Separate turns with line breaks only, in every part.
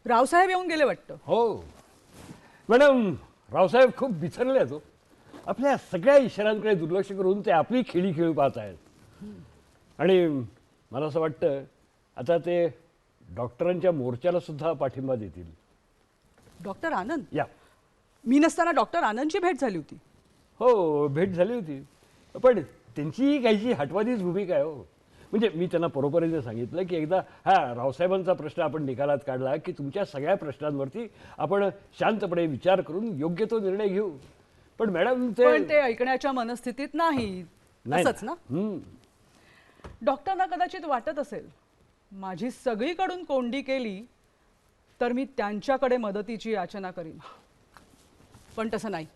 रावसाहेब येऊन गेले वाटतं.
हो मॅडम, रावसाहेब खूप बिथरले आहेत. आपल्या सगळ्या इशाऱ्यांकडे दुर्लक्ष करून ते आपली खेळी खेळू पाहत आहेत. आणि मला असं वाटतं आता ते डॉक्टरांच्या मोर्चाला सुद्धा पाठिंबा देतील.
डॉक्टर आनंद?
या.
मी नसताना डॉक्टर आनंदची भेट झाली होती.
हो, भेट झाली होती, पण त्यांची काहीशी हटवादीच भूमिका आहे. हो, म्हणजे मी त्यांना बरोबरीने सांगितलं की एकदा रावसाहेबांचा प्रश्न आपण निकालात काढला की तुमच्या सगळ्या प्रश्नांवरती आपण शांतपणे विचार करून योग्य तो निर्णय घेऊ. पण मॅडम
ते ऐकण्याच्या मनस्थितीत नाही. असंच ना? डॉक्टरना कदाचित वाटत असेल माझी सगळीकडून कोंडी केली तर मी त्यांच्याकडे मदतीची याचना करीन, पण तसं नाही.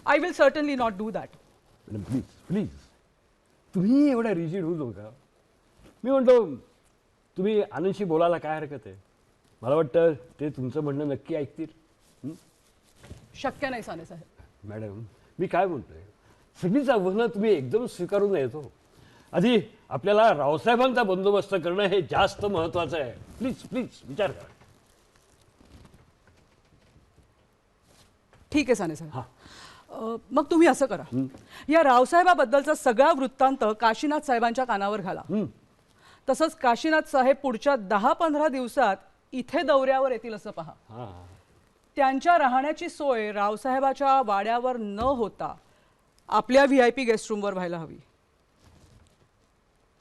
I will certainly not do that.
Madam please please, तुम्ही एवढा रिजिड होऊ नका. मी म्हणतो तुम्ही आनंदशी बोलायला काय हरकत आहे. मला वाटतं ते तुमचं म्हणणं नक्की ऐकतील.
शक्य नाही साने साहेब.
मॅडम मी काय म्हणतोय, सगळीच आव्हानं तुम्ही एकदम स्वीकारून येतो. आधी आपल्याला रावसाहेबांचा बंदोबस्त करणं हे जास्त महत्वाचं आहे. प्लीज प्लीज विचार करा.
ठीक आहे साने साहेब. मग तुम्ही असं करा, या रावसाहेबाबद्दलचा सगळा वृत्तांत काशीनाथ साहेबांच्या कानावर घाला. तसंच काशीनाथ साहेब पुढच्या 10-15 दिवसात इथे दौऱ्यावर येतील असं पहा. त्यांच्या राहण्याची सोय रावसाहेबाच्या वाड्यावर न होता आपल्या VIP गेस्ट रूमवर व्हायला हवी.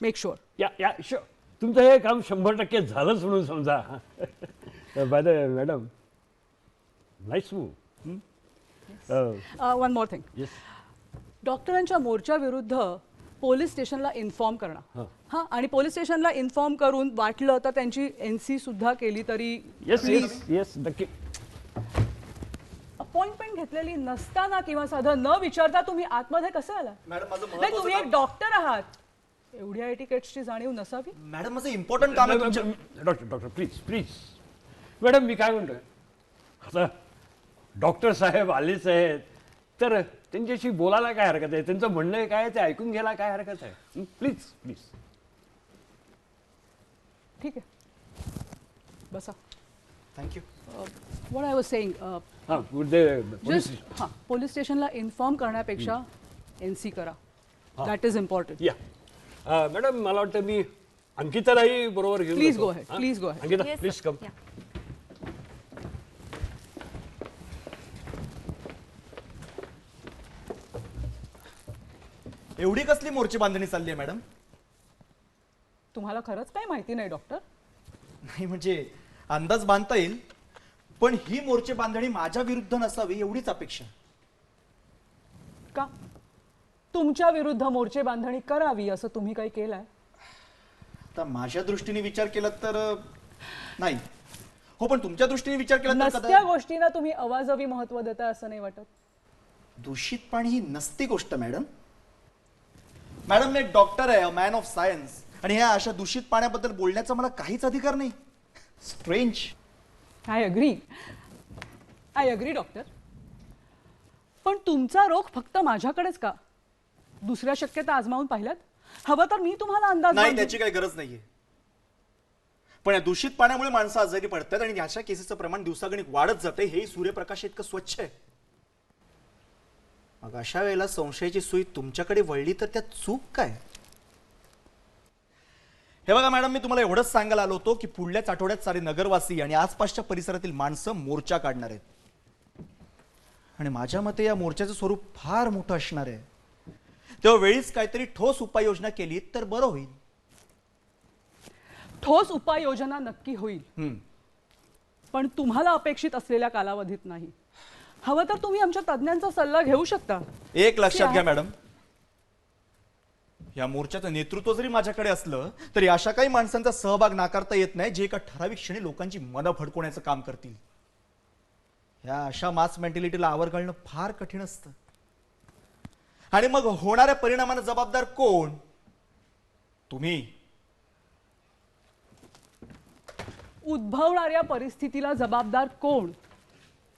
Make sure.
या शुअर. तुमचं हे काम 100% झालंच म्हणून समजा. By the way madam, nice move.
One more thing.
Yes.
डॉक्टरांच्या मोर्चा विरुद्ध पोलीस स्टेशनला इन्फॉर्म करणं. हां, आणि पोलीस स्टेशनला इन्फॉर्म करून वाटलं तर त्यांची NC सुद्धा केली तरी.
येस येस येस नक्की.
अपॉइंटमेंट घेतलेली नसताना किंवा साधं न विचारता तुम्ही आतमध्ये कसं आला?
मॅडम माझं
नाही, तुम्ही एक डॉक्टर आहात, एवढ्या एटिकेट्सची जाणीव नसावी?
मॅडम माझं इम्पॉर्टंट काम आहे तुमच्या.
Doctor please please. मॅडम मी काय म्हणतोय, आता डॉक्टर साहेब आलेच आहेत तर त्यांच्याशी बोलायला काय हरकत आहे. त्यांचं म्हणणं काय आहे ते ऐकून घ्यायला काय हरकत आहे. Please please.
ठीक आहे, बसा.
Thank you.
What I was saying,
just
police स्टेशनला इन्फॉर्म करण्यापेक्षा NC करा. That is important.
या. मॅडम मला वाटतं मी अंकितालाही बरोबर घेऊन
प्लीज
जातो.
Go ahead. Please go ahead.
Ankita please come.
एवढी कसली मोर्ची बांधणी चालली आहे मॅडम?
तुम्हाला खरंच काही माहिती नाही डॉक्टर?
नाही म्हणजे अंदाज बांधता येईल, पण ही मोर्चे बांधणी माझ्या विरुद्ध नसावी एवढीच अपेक्षा.
का तुमच्या विरुद्ध मोर्चे बांधणी करावी असं तुम्ही काही केलंय?
आता माझ्या दृष्टीने विचार केला तर नाही. हो, पण तुमच्या दृष्टीने विचार केला तर
नसत्या गोष्टींना तुम्ही अवाजवी महत्व देता असं नाही वाटत?
दूषित पाणी ही नसती गोष्ट मॅडम. मॅडम मी एक डॉक्टर आहे, मॅन ऑफ सायन्स, आणि ह्या अशा दूषित पाण्याबद्दल बोलण्याचा मला काहीच अधिकार नाही. स्ट्रेंज.
आय अग्री डॉक्टर, पण तुमचा रोग फक्त माझ्याकडेच का? दुसऱ्या शक्यता आजमावून पाहिल्यात? हवं तर मी तुम्हाला अंदाज
नाही, त्याची काही गरज नाहीये. पण या दूषित पाण्यामुळे माणसं आजारी पडतात आणि अशा केसेसचं प्रमाण दिवसागणिक वाढत जाते. हे सूर्यप्रकाश इतकं स्वच्छ आहे. मग अशा वेळेला संशयाची सुई तुमच्याकडे वळली तर त्यात चूक काय? हे बघा मॅडम, मी तुम्हाला एवढंच सांगायला आलो होतो की पुढल्याच आठवड्यात सारे नगरवासी आणि आसपासच्या परिसरातील माणसं मोर्चा काढणार आहेत. आणि माझ्या मते या मोर्चाचं स्वरूप फार मोठं असणार आहे. तेव्हा वेळीच काहीतरी ठोस उपाययोजना केली तर बरं होईल.
ठोस उपाययोजना नक्की होईल, पण तुम्हाला अपेक्षित असलेल्या कालावधीत नाही. हवं तर तुम्ही आमच्या तज्ञांचा सल्ला घेऊ शकता.
एक लक्षात घ्या मॅडम, या मोर्चाचं नेतृत्व जरी माझ्याकडे असलं तरी अशा काही माणसांचा सहभाग नाकारता येत नाही जे एका ठराविक क्षणी लोकांची मनं भडकवण्याचं काम करतील. या अशा मास मेंटॅलिटीला आवर घालणं फार कठीण असतं. आणि मग होणाऱ्या परिणामांना जबाबदार कोण? तुम्ही.
उद्भवणाऱ्या परिस्थितीला जबाबदार कोण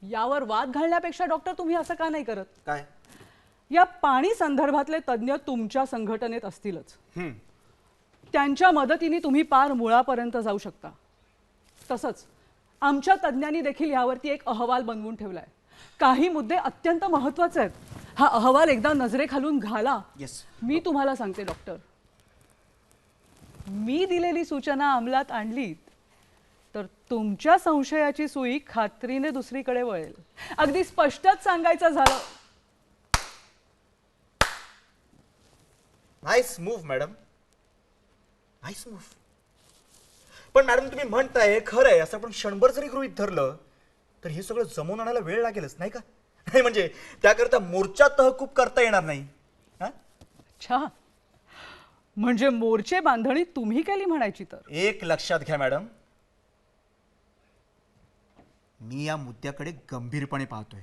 यावर वाद घालण्यापेक्षा डॉक्टर तुम्ही असं का नाही करत?
काय?
या पाणी संदर्भातले तज्ञ तुमच्या संघटनेत असतीलच. त्यांच्या मदतीने तुम्ही पार मुळापर्यंत जाऊ शकता. तसंच आमच्या तज्ज्ञांनी देखील यावरती एक अहवाल बनवून ठेवलाय. काही मुद्दे अत्यंत महत्त्वाचे आहेत. हा अहवाल एकदा नजरेखालून घाला.
येस.
मी तुम्हाला सांगते डॉक्टर, मी दिलेली सूचना अंमलात आणलीत तर तुमच्या संशयाची सुई खात्रीने दुसरीकडे वळेल. अगदी स्पष्टच सांगायचं झालं.
Nice move madam, nice move. पण मॅडम तुम्ही म्हणताय खरं आहे, असं आपण क्षणभर जरी गृहीत धरलं तर हे सगळं जमवून आणायला वेळ लागेलच नाही का? नाही म्हणजे त्याकरता मोर्चा तहकूब करता येणार नाही. हा?
अच्छा, म्हणजे मोर्चे बांधणी तुम्ही केली म्हणायची तर.
एक लक्षात घ्या मॅडम, मी या मुद्द्याकडे गंभीरपणे पाहतोय.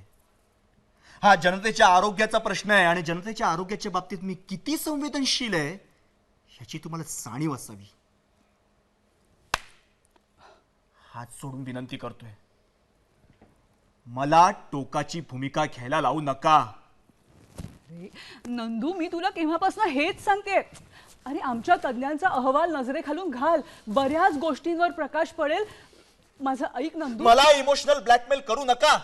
हा जनतेच्या आरोग्याचा प्रश्न आहे आणि जनतेच्या आरोग्याच्या बाबतीत मी किती संवेदनशील आहे याची तुम्हाला जाणीव असावी. हात सोडून विनंती करतोय, मला टोकाची भूमिका घ्यायला लावू नका.
अरे, नंदू, मी तुला केव्हापासून हेच सांगते. अरे, आमच्या तज्ज्ञांचा अहवाल नजरेखालून घाल, बऱ्याच गोष्टींवर प्रकाश पडेल. माझं ऐक नंदू.
मला इमोशनल ब्लॅकमेल करू नका.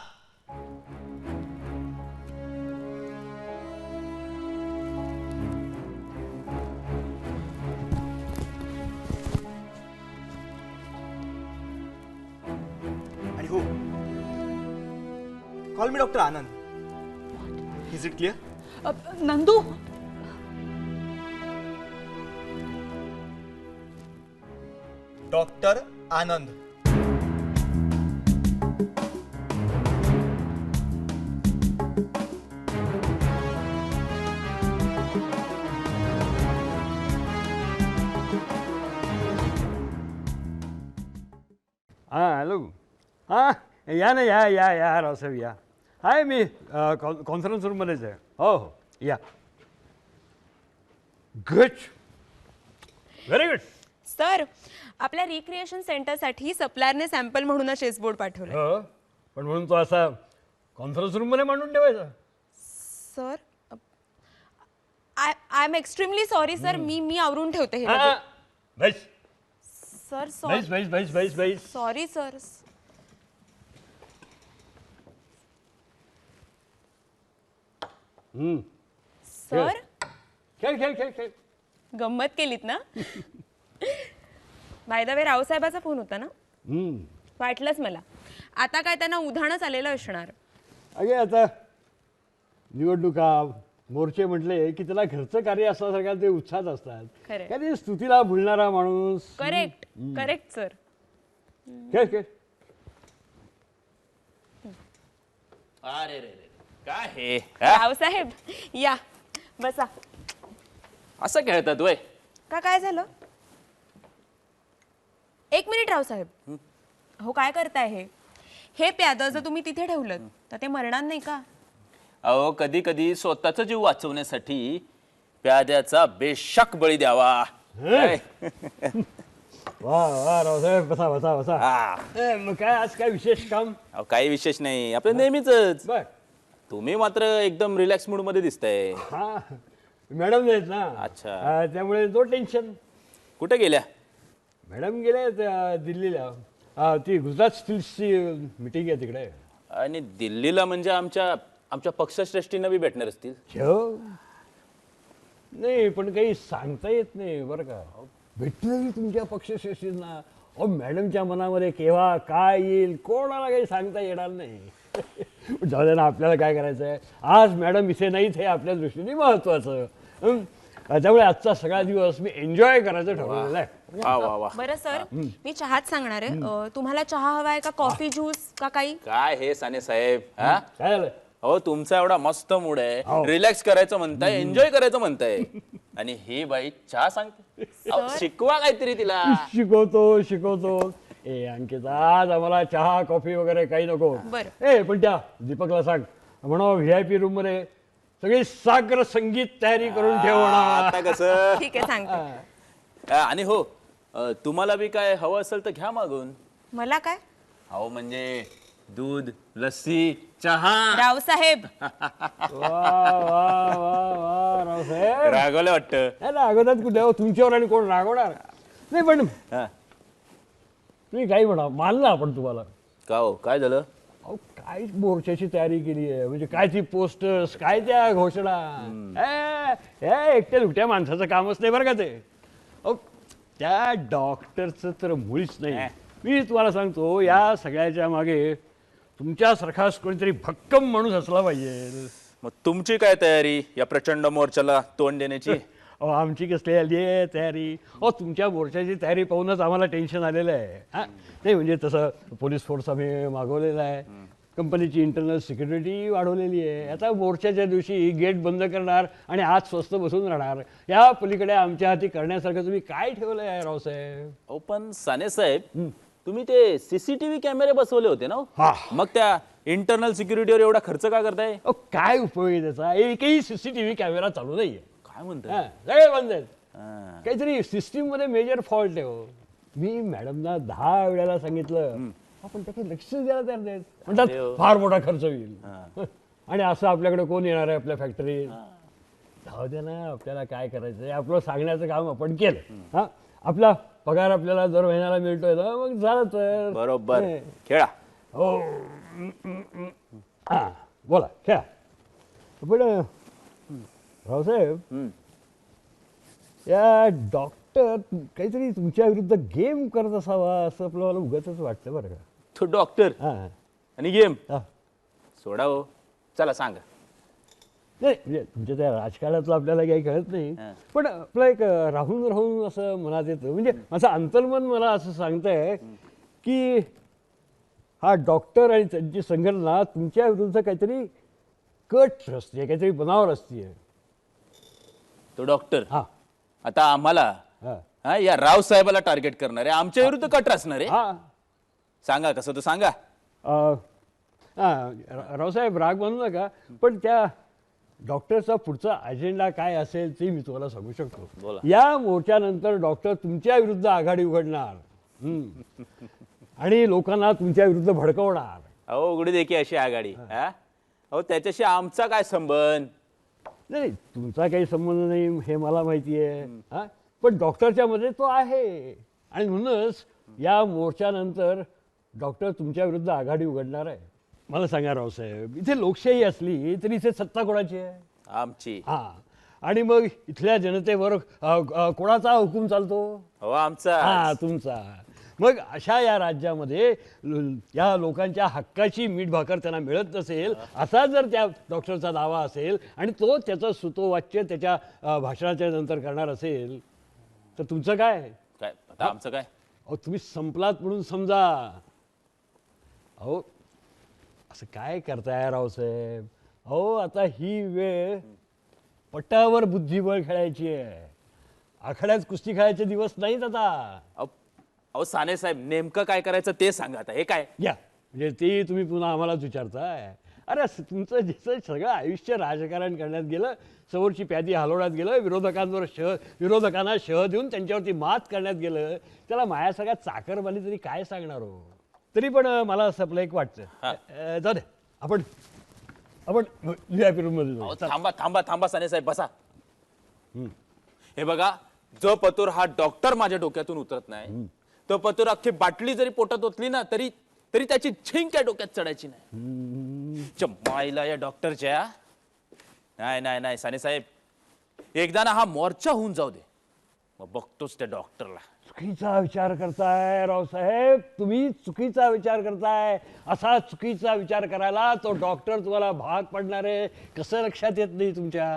आणि हो, call me doctor Anand. Is it clear?
Nandu,
doctor Anand.
हां हॅलो. हां या ना, या या या रावसाहेब या. हाय, मी कॉन्फरन्स रूममध्येच आहे. हो हो या. Good, very good.
सर, आपल्या रिक्रिएशन सेंटरसाठी सप्लायरने सॅम्पल म्हणून चेसबोर्ड पाठवलं.
हो, पण म्हणून तो असा कॉन्फरन्स रूममध्ये मांडून ठेवायचा.
Sir, I am extremely sorry sir. मी आवरून ठेवते हे.
हां, बैस
सर
बैस बैस बैस बैस बैस.
Sorry sir. सर,
खेळ खेळ खेळ खेळ.
गंमत केलीत ना? बाय द वे, रावसाहेबाचा फोन होता ना? वाटलंच मला. आता काय त्यांना उधाणच आलेलं असणार.
अगे आता निवडणुका, मोर्चे म्हटले की त्याला घरचं कार्य असल्यासारखं ते उत्साहात असतात.
खरंय.
काय ते स्तुतीला भुलणारा माणूस.
Correct correct sir.
खेळ खेळ.
अरे रे रे, काय हे हा?
रावसाहेब या, बसा.
असं खेळतात वय?
काय झालं? एक मिनिट रावसाहेब. हो, काय करताय हे? हे प्याद जर तुम्ही तिथे ठेवलं तर ते मरणार नाही का?
अहो, कधी कधी स्वतःचा जीव वाचवण्यासाठी प्याद्याचा बेशक बळी द्यावा. काय?
वा वा रावसाहेब, बसा बसा बसा.
हा.
मग काय आज काय विशेष काम?
अहो, काही विशेष नाही, आपलं नेहमीच.
बर.
तुम्ही मात्र एकदम रिलॅक्स मूड मध्ये दिसताय.
हा, मॅडम आहेत ना.
अच्छा.
त्यामुळे नो टेन्शन.
कुठे गेल्या?
मॅडम गेल्या दिल्लीला. ती गुजरात स्टील्सची मीटिंग आहे तिकडे.
आणि दिल्लीला म्हणजे आमच्या पक्षश्रेष्ठींना बी भेटणार असतील.
हो, नाही पण काही सांगता येत नाही बरं का. भेटलंही तुमच्या पक्षश्रेष्ठींना. अहो, मॅडमच्या मनामध्ये केव्हा काय येईल कोणाला काही सांगता येणार नाही. जाऊ दे ना, आपल्याला काय करायचं आहे. आज मॅडम इथे नाहीत हे आपल्या दृष्टीने महत्वाचं. त्यामुळे आजचा सगळा दिवस मी एन्जॉय करायचं ठरवलेलं आहे.
वा वा वा.
बरं सर, मी चहाच सांगणार आहे. तुम्हाला चहा हवाय का कॉफी, ज्यूस का काही?
काय हे साने साहेब, हा?
काय झालं?
हो, तुमचा एवढा मस्त मूड आहे,
हो.
रिलॅक्स करायचं म्हणताय, एन्जॉय करायचं म्हणताय, आणि ही बाई चहा सांगते. अहो, शिकवा काहीतरी तिला.
शिकवतो. ए अंकिता, आज आम्हाला चहा कॉफी वगैरे काही नको.
बरं.
ए पण त्या दीपकला सांग म्हणा, VIP रूम मध्ये सगळी सागर संगीत तयारी करून ठेवणार.
आता कसं?
ठीक आहे, सांगते.
आणि हो, तुम्हाला बी काय हवं असेल तर घ्या मागून.
मला काय?
अहो, म्हणजे दूध, लस्सी, चहा.
रावसाहेब,
वा वा वा वा रावसाहेब,
रागवलं वाटतं.
रागवतात कुठे हो, तुमच्यावर आणि कोण रागवणार नाही. पण
हा.
तुम्ही काही म्हणा, मानलं आपण तुम्हाला.
का हो काय झालं?
अहो काय मोर्चाची तयारी केली आहे, म्हणजे काय ती पोस्टर्स, काय त्या घोषणा. एकट्या दुकट्या माणसाचं कामच नाही बरं का ते. अहो त्या डॉक्टरचं तर मुळीच नाही. मी तुम्हाला सांगतो, या सगळ्याच्या मागे तुमच्यासारखाच कोणीतरी भक्कम माणूस असला पाहिजे.
मग तुमची काय तयारी या प्रचंड मोर्चाला तोंड देण्याची?
अहो आमची कसली आली आहे तयारी? अहो तुमच्या मोर्चाची तयारी पाहूनच आम्हाला टेन्शन आलेलं आहे. हा नाही म्हणजे तसं पोलीस फोर्स आम्ही मागवलेला आहे, कंपनीची इंटरनल सिक्युरिटी वाढवलेली आहे. आता मोर्चाच्या दिवशी गेट बंद करणार आणि आत स्वस्त बसून राहणार. या पलीकडे आमच्या हाती करण्यासारखं तुम्ही काय ठेवलं आहे रावसाहेब?
अहो पण साने साहेब, तुम्ही ते सीसीटीव्ही कॅमेरे बसवले होते ना हो?
हा.
मग त्या इंटरनल सिक्युरिटीवर एवढा खर्च का करताय?
अहो काय उपयोग आहे त्याचा? एकही सीसीटीव्ही कॅमेरा चालू नाहीये.
काय म्हणताय?
हा, सगळे बंद आहेत.
हा.
काहीतरी सिस्टीम मध्ये मेजर फॉल्ट आहे हो. मी मॅडमना 10 वेळेला सांगितलं, आपण त्याकडे लक्ष द्यायला तयार नाहीत. म्हणतात
देव.
फार मोठा खर्च होईल. आणि असं आपल्याकडे कोण येणार आहे आपल्या फॅक्टरीत? जाऊ दे ना, आपल्याला काय करायचंय, आपलं सांगण्याचं काम आपण केलं. हा आपला पगार आपल्याला दर महिन्याला मिळतोय ना, मग झालं तर.
बरोबर.
हे.
खेळा.
हो हा बोला खेळा. पण रावसाहेब, या डॉक्टर काहीतरी तुमच्या विरुद्ध गेम करत असावा असं आपल्याला उगाचच वाटतं बरं का.
तो डॉक्टर
हा
आणि गेम
हा.
सोडा हो. चला सांगा.
नाही म्हणजे तुमच्या त्या राजकारणातलं आपल्याला काही कळत नाही,
हा.
पण आपलं एक राहून राहून असं मनात येतं. म्हणजे माझं अंतर्मन मला असं सांगतंय की हा डॉक्टर आणि त्यांची संघटना तुमच्या विरुद्ध काहीतरी कट रचते, काहीतरी बनावर असते.
तो डॉक्टर
हा
आता आम्हाला
हा
हा या राव साहेबाला टार्गेट करणार आहे, आमच्या विरुद्ध कट असणार आहे.
हा
सांगा कसं तो सांगा.
रावसाहेब राग मानू नका, पण त्या डॉक्टरचा पुढचा अजेंडा काय असेल ते मी तुम्हाला सांगू शकतो.
बोला.
या मोर्चानंतर डॉक्टर तुमच्या विरुद्ध आघाडी उघडणार. आणि लोकांना तुमच्या विरुद्ध भडकवणार.
अहो उघडी देखी अशी आघाडी. हा अहो त्याच्याशी आमचा काय संबंध?
नाही तुमचा काही संबंध नाही हे मला माहिती आहे. हा पण डॉक्टरच्या मध्ये तो आहे, आणि म्हणूनच या मोर्चानंतर डॉक्टर तुमच्या विरुद्ध आघाडी उघडणार आहे. मला सांगा रावसाहेब, इथे लोकशाही असली तरी इथे सत्ता कोणाची आहे?
आमची.
हा आणि मग इथल्या जनतेवर कोणाचा हुकूम चालतो?
हो आमचा.
हा तुमचा. मग अशा या राज्यामध्ये या लोकांच्या हक्काची मीठ भाकर त्यांना मिळत नसेल असा जर त्या डॉक्टरचा दावा असेल आणि तो त्याचं सुतोवाच्य त्याच्या भाषणाच्या नंतर करणार असेल तर तुमचं काय?
काय आता आमचं काय?
अहो तुम्ही संपलात म्हणून समजा. अहो असं काय करताय रावसाहेब? अहो आता ही वेळ पटावर बुद्धिबळ खेळायची आहे, आखाड्यात कुस्ती खेळायचे दिवस नाहीत आता.
अहो साने साहेब, नेमकं काय करायचं ते सांगा आता. हे काय?
या म्हणजे ते तुम्ही पुन्हा आम्हालाच विचारताय? अरे तुमचं ज्याचं सगळं आयुष्य राजकारण करण्यात गेलं, समोरची प्यादी हलवण्यात गेलं, विरोधकांना शह देऊन त्यांच्यावरती मात करण्यात गेलं, त्याला मायासारख्या चाकरमानी तरी काय सांगणार हो? तरी पण मला असं आपलं एक वाटतं, जाऊ दे आपण VIP रूममध्ये जाऊ.
थांबा थांबा थांबा साने साहेब, बसा. हे बघा, जो पतूर हा डॉक्टर माझ्या डोक्यातून उतरत नाही, तो पतूर अख्खी बाटली जरी पोटात ओतली ना तरी त्याची झिंक या डोक्यात चढायची नाही. माईला या डॉक्टरच्या. नाही नाही नाही साने साहेब, एकदा ना हा मोर्चा होऊन जाऊ दे, मग बघतोच त्या डॉक्टरला.
चुकीचा विचार करताय रावसाहेब, तुम्ही चुकीचा विचार करताय. असा चुकीचा विचार करायला तो डॉक्टर तुम्हाला भाग पडणार आहे कसं लक्षात येत नाही तुमच्या?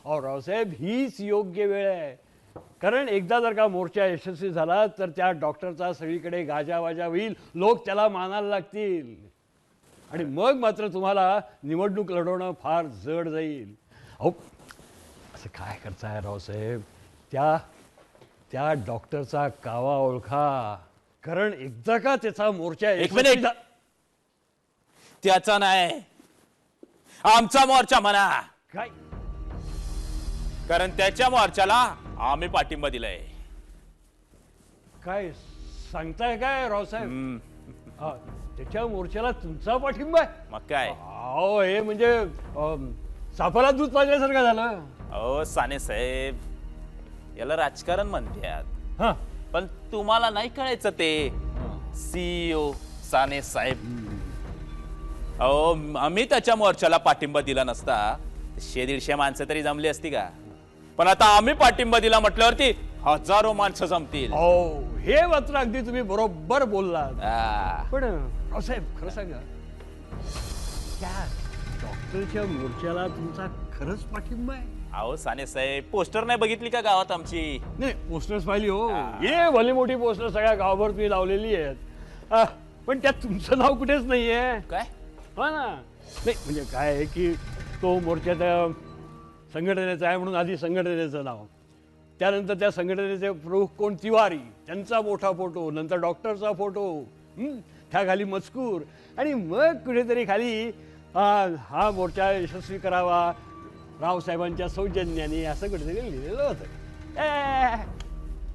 अहो रावसाहेब, हीच योग्य वेळ आहे. कारण एकदा जर का मोर्चा यशस्वी झाला तर त्या डॉक्टरचा सगळीकडे गाजावाजा होईल, लोक त्याला मानायला लागतील, आणि मग मात्र तुम्हाला निवडणूक लढवणं फार जड जाईल. अहो असं काय करताय रावसाहेब? त्या डॉक्टरचा कावा ओळखा, कारण एकदा का त्याचा मोर्चा
एक मिनिट, त्याचा नाही आमचा मोर्चा म्हणा.
काय
कारण त्याच्या मोर्चाला आम्ही पाठिंबा दिलाय.
काय सांगताय काय रावसाहेब? त्याच्या मोर्चाला तुमचा पाठिंबा आहे?
मग काय?
अहो हे म्हणजे सापाला दूध पाजल्यासारखं झालं.
अहो साने साहेब, याला राजकारण म्हणतात,
हा
पण तुम्हाला नाही कळायचं ते. CEO साने साहेब, अहो आम्ही त्याच्या मोर्चाला पाठिंबा दिला नसता 100-150 माणसं तरी जमली असती का? पण आता आम्ही पाठिंबा दिला म्हटल्यावरती हजारो माणसं जमतील.
हो, हे मात्र अगदी तुम्ही बरोबर बोललात.
आ,
पण रावसाहेब, खरं सांगा, त्या डॉक्टरच्या मोर्चाला तुमचा खरंच पाठिंबा आहे?
अहो साने साहेब, पोस्टर नाही बघितली का गावात आमची?
नाही, पोस्टर्स पाहिली हो, ये भली मोठी पोस्टर सगळ्या गावभर तुम्ही लावलेली आहेत. पण त्यात तुमचं नाव कुठेच नाहीये.
काय?
हो ना. नाही म्हणजे काय आहे की तो मोर्चा त्या संघटनेचा आहे म्हणून आधी संघटनेचं नाव, त्यानंतर त्या संघटनेचे प्रमुख कोण तिवारी त्यांचा मोठा फोटो, नंतर डॉक्टरचा फोटो, त्या खाली मजकूर, आणि मग कुठेतरी खाली हा मोर्चा यशस्वी करावा रावसाहेबांच्या सौजन्याने, असं कुठेतरी लिहिलेलं होतं.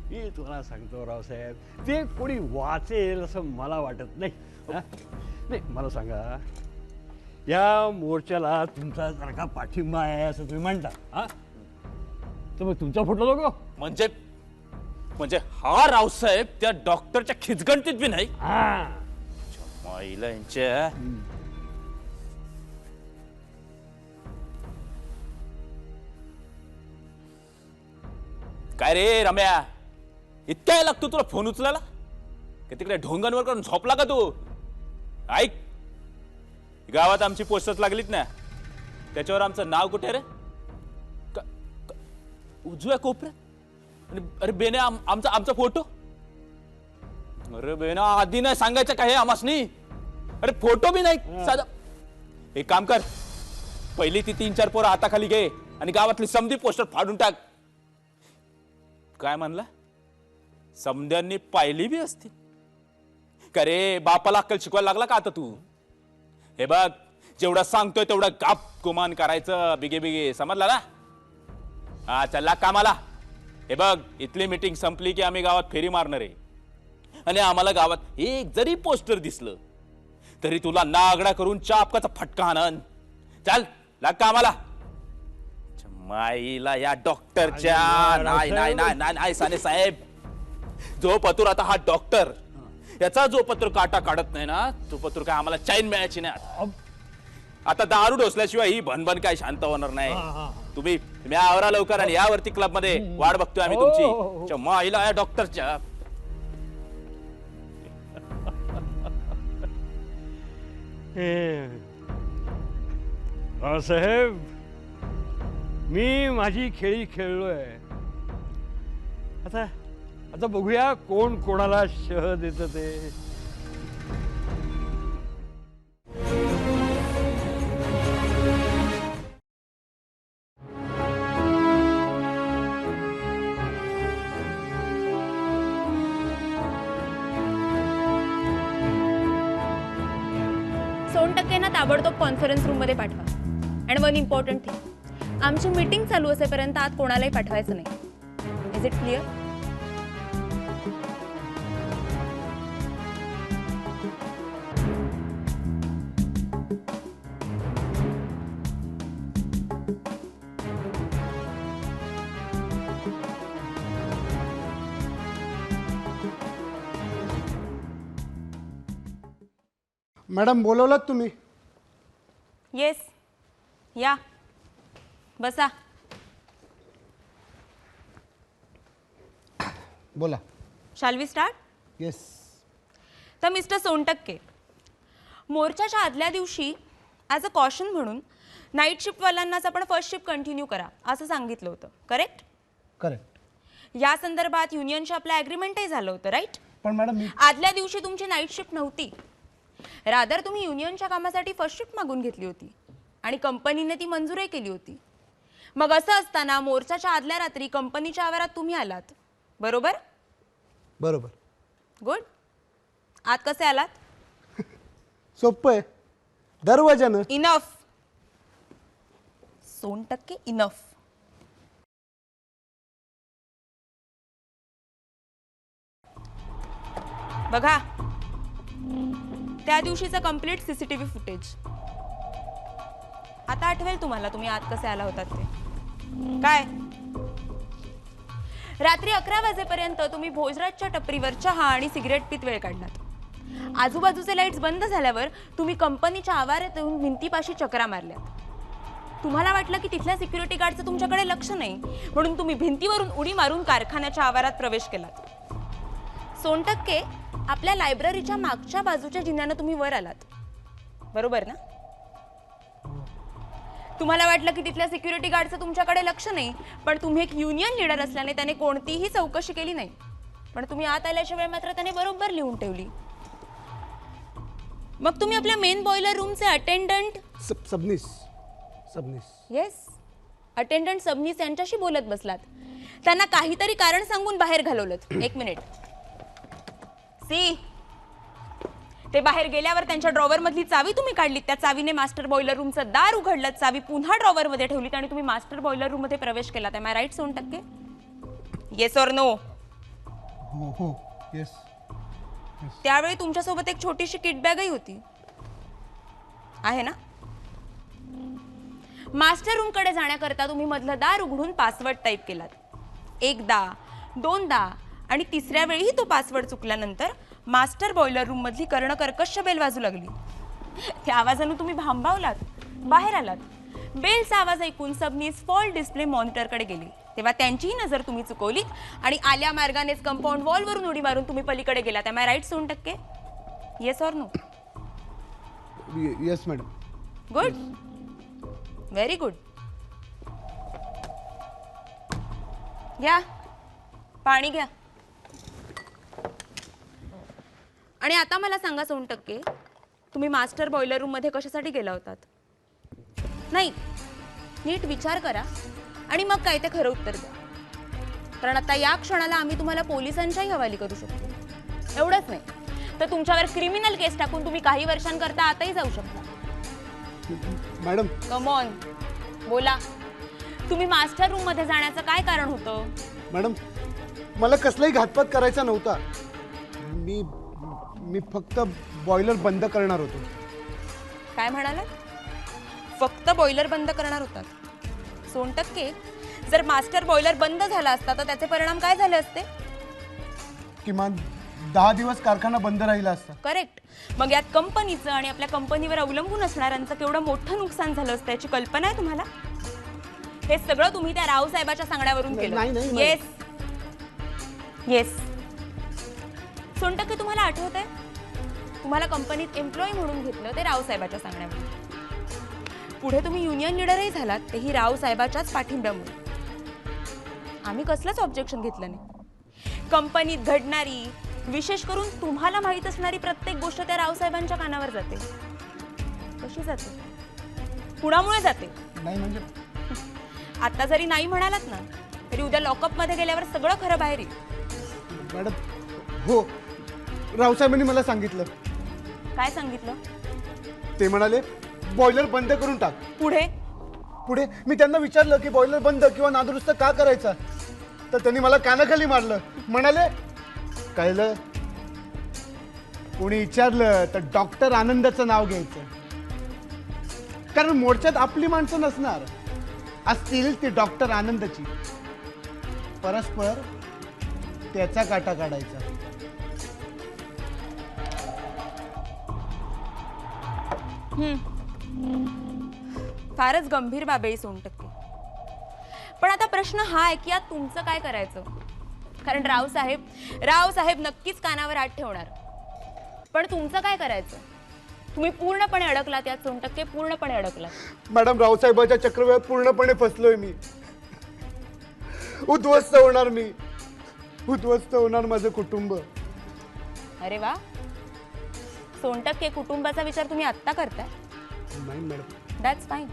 मी तुम्हाला सांगतो रावसाहेब, ते कोणी वाचेल असं मला वाटत नाही. नाही, मला सांगा, या मोर्चाला तुमचा जर का पाठिंबा आहे असं तुम्ही म्हणता, तर मग तुमचा फोटो नको?
म्हणजे हा रावसाहेब त्या डॉक्टरच्या खिचगणतीत बी नाही? माईला यांच्या. काय रे रम्या, इतक्या लागतो तुला फोन उचलायला? का तिकडे ढोंगांवर करून झोपला का तू? ऐक, गावात आमची पोस्टर्स लागलीत ना, त्याच्यावर आमचं नाव कुठे रे? उजव्या कोपऱ्यात. अरे बेने, आमचा फोटो. अरे बेना, आधी नाही सांगायचं का हे आमासनी? अरे फोटो बी नाही साधा. एक काम कर, पहिली ती 3-4 पोरं हाताखाली घे आणि गावातली समधी पोस्टर फाडून टाक. काय म्हणला? समध्यांनी पाहिली बी असती का रे? बापाला अक्कल शिकवायला लागला का आता तू? हे बघ, जेवढं सांगतोय तेवढं गाप गुमान करायचं, बिगे बिगे, समजला ना? हा, चला कामाला. हे बघ, इथली मीटिंग संपली की आम्ही गावात फेरी मारणार आहे, आणि आम्हाला गावात एक जरी पोस्टर दिसलं तरी तुला नागडा करून चापकाचा फटका आणन. चल लाग कामाला. माईला या डॉक्टरच्या. नाही नाही नाही नाही साने साहेब, जो पतूर आता हा डॉक्टर, याचा जो पत्र काटा काढत नाही ना, तो पत्र काय आम्हाला चैन मिळायची नाही. आता दारू ढोसल्याशिवाय ही भनभन काय शांत होणार नाही. तुम्ही आवरा लवकर, आणि यावरती क्लब मध्ये वाट बघतोय आम्ही तुमची. माईला या डॉक्टरच्या.
साहेब, मी माझी खेळी खेळलोय. आता बघूया कोण कोणाला शह देत ते.
सोनटक्केंना ताबडतोब कॉन्फरन्स रूम मध्ये पाठवा. अँड वन इम्पॉर्टंट थिंग, आमची मीटिंग चालू असेपर्यंत आत कोणालाही पाठवायचं नाही. Is it clear?
मॅडम, बोलवलात तुम्ही?
येस, या बसा.
बोला.
Shall we start?
येस.
तर मिस्टर सोनटक्के, मोर्चाच्या आदल्या दिवशी ॲज अ कॉशन म्हणून नाईट शिफ्टवाल्यांनाच आपण फर्स्ट शिफ्ट कंटिन्यू करा असं सांगितलं होतं, करेक्ट?
करेक्ट.
या संदर्भात युनियनशी आपलं ॲग्रीमेंटही झालं होतं, राईट?
पण मॅडम,
आदल्या दिवशी तुमची नाईट शिफ्ट नव्हती, रादर तुम्ही युनियनच्या कामासाठी फर्स्ट शिफ्ट मागून घेतली होती आणि कंपनीने ती मंजूरही केली होती. मग असं असताना मोर्चाच्या आदल्या रात्री कंपनीच्या आवारात तुम्ही आलात, बरोबर?
बरोबर.
गुड. आत कसे आलात?
सोपं आहे, दरवाजानं.
Enough Sontakke, enough. बघा, त्या दिवशीचं कंप्लीट सीसीटीव्ही फुटेज. आता आठवेल तुम्हाला तुम्ही आत कसे आला होतात ते. काय, रात्री 11 वाजेपर्यंत तुम्ही भोजराजच्या टपरीवर चहा आणि सिगरेट पीत वेळ काढलात. आजूबाजूचे लाईट्स बंद झाल्यावर तुम्ही कंपनीच्या आवारात येऊन भिंतीपाशी चक्रा मारल्या. तुम्हाला वाटलं की तिथल्या सिक्युरिटी गार्डचं तुमच्याकडे लक्ष नाही, म्हणून तुम्ही भिंतीवरून उडी मारून कारखान्याच्या आवारात प्रवेश केलात. सोनटक्के, आपल्या लायब्ररीच्या मागच्या बाजूच्या जिन्यानं तुम्ही वर आलात, बरोबर ना? तुम्हाला वाटलं की तिथल्या सिक्युरिटी गार्डचं तुमच्याकडे लक्ष नाही, पण तुम्ही एक युनियन लीडर असल्याने त्याने कोणतीही चौकशी केली नाही. पण तुम्ही आत आल्याच्या वेळ मात्र त्याने बरोबर लिहून ठेवली. मग तुम्ही आपल्या मेन बॉयलर रूमचे attendant
Sabnis
yes attendant Sabnis यांच्याशी बोलत बसलात. त्यांना काहीतरी कारण सांगून बाहेर घालवलं. एक मिनिट सी, ते बाहेर गेल्यावर त्यांच्या ड्रॉवर मधली चावी तुम्ही काढलीत. त्या चावीने मास्टर बॉयलर रूमचं दार उघडलं, चावी पुन्हा ड्रॉवर मध्ये ठेवलीत आणि तुम्ही मास्टर बॉयलर रूम मध्ये प्रवेश केला. Am I right Sontakke? Yes or no?
हो येस.
त्यावेळी तुमच्यासोबत एक छोटीशी किट बॅगही होती, आहे ना? मास्टर रूम कडे जाण्याकरता तुम्ही मधलं दार उघडून पासवर्ड टाईप केलात. एकदा, दोनदा आणि तिसऱ्या वेळीही तो पासवर्ड चुकल्यानंतर मास्टर बॉयलर रूम मधली कर्णकर्कश बेल वाजू लागली. त्या आवाजाने तुम्ही भांबावलात, बाहेर आलात. बेलचा आवाज ऐकून सबनीस फॉल डिस्प्ले मॉनिटरकडे गेली. तेव्हा त्यांचीही नजर तुम्ही चुकवलीत आणि आल्या मार्गानेच कंपाऊंड वॉलवरून उडी मारून तुम्ही पलीकडे गेलात. Am I right Sontakke? Yes or no?
Yes madam.
Good, very good. घ्या पाणी घ्या. आणि आता मला सांगा सोनटक्के, तुम्ही मास्टर बॉयलर रूम मध्ये कशासाठी गेला होतात? नाही, नीट विचार करा आणि मग काय ते खरं उत्तर द्या. कारण आता या क्षणाला आम्ही तुम्हाला पोलिसांच्याही हवाली करू शकतो. एवढंच नाही तर तुमच्यावर क्रिमिनल केस टाकून तुम्ही काही वर्षांकरता आताही जाऊ शकता.
मॅडम
कम ऑन, बोला. तुम्ही मास्टर रूम मध्ये जाण्याचं काय कारण होतं?
मॅडम, मला कसलाही घातपात करायचा नव्हता. मी फक्त बॉयलर बंद करणार होतो.
काय म्हणालात? फक्त बॉयलर बंद करणार होतात? सोनटक्के, जर मास्टर बॉयलर बंद झाला असता तर त्याचे परिणाम काय झाले असते?
किमान 10 दिवस कारखाना बंद राहिला असता.
करेक्ट. मग यात कंपनीचं आणि आपल्या कंपनीवर अवलंबून असणाऱ्यांचं केवढं मोठं नुकसान झालं असतं याची कल्पना आहे तुम्हाला? हे सगळं तुम्ही त्या रावसाहेबाच्या सांगण्यावरून केलं.
नाही,
येस येस. सोनटक्के, तुम्हाला आठवत आहे तुम्हाला कंपनीत एम्प्लॉई म्हणून घेतलं ते रावसाहेबाच्या सांगण्यावरून. पुढे तुम्ही युनियन लीडरही झालात तेही रावसाहेबाच्याच पाठिंब्यामुळे. आम्ही कसलंच ऑब्जेक्शन घेतलं नाही. कंपनीत घडणारी, विशेष करून तुम्हाला माहीत असणारी प्रत्येक गोष्ट त्या रावसाहेबांच्या कानावर जाते. कशी जाते? कुणामुळे जाते?
नाही म्हणजे
आता जरी नाही म्हणालात ना तरी उद्या लॉकअप मध्ये गेल्यावर सगळं खरं बाहेर येईल.
मॅडम, हो, रावसाहेबांनी मला सांगितलं.
काय सांगितलं?
ते म्हणाले बॉयलर बंद करून टाक.
पुढे
मी त्यांना विचारलं की बॉयलर बंद किंवा नादुरुस्त का करायचा, तर त्यांनी मला कानाखाली मारलं. म्हणाले कळलं, कोणी विचारलं तर डॉक्टर आनंदाचं नाव घ्यायचं, कारण मोर्चात आपली माणसं नसणार, असतील ती डॉक्टर आनंदाची. परस्पर त्याचा काटा काढायचा.
फारच गंभीर बाब आहे सोनटक्के. पण आता प्रश्न हा आहे की यात तुमचं काय करायचं? कारण रावसाहेब नक्कीच कानावर हात ठेवणार. पण तुमचं काय करायचं? तुम्ही पूर्णपणे अडकलात यात सोनटक्के, पूर्णपणे अडकलात.
मॅडम, रावसाहेबाच्या चक्रव्यूहात पूर्णपणे फसलोय मी. उद्ध्वस्त होणार मी, उद्ध्वस्त होणार माझं कुटुंब.
अरे वा, सोनटक्के, कुटुंबाचा विचार तुम्ही आत्ता करताय?
नाही मॅडम.
That's fine.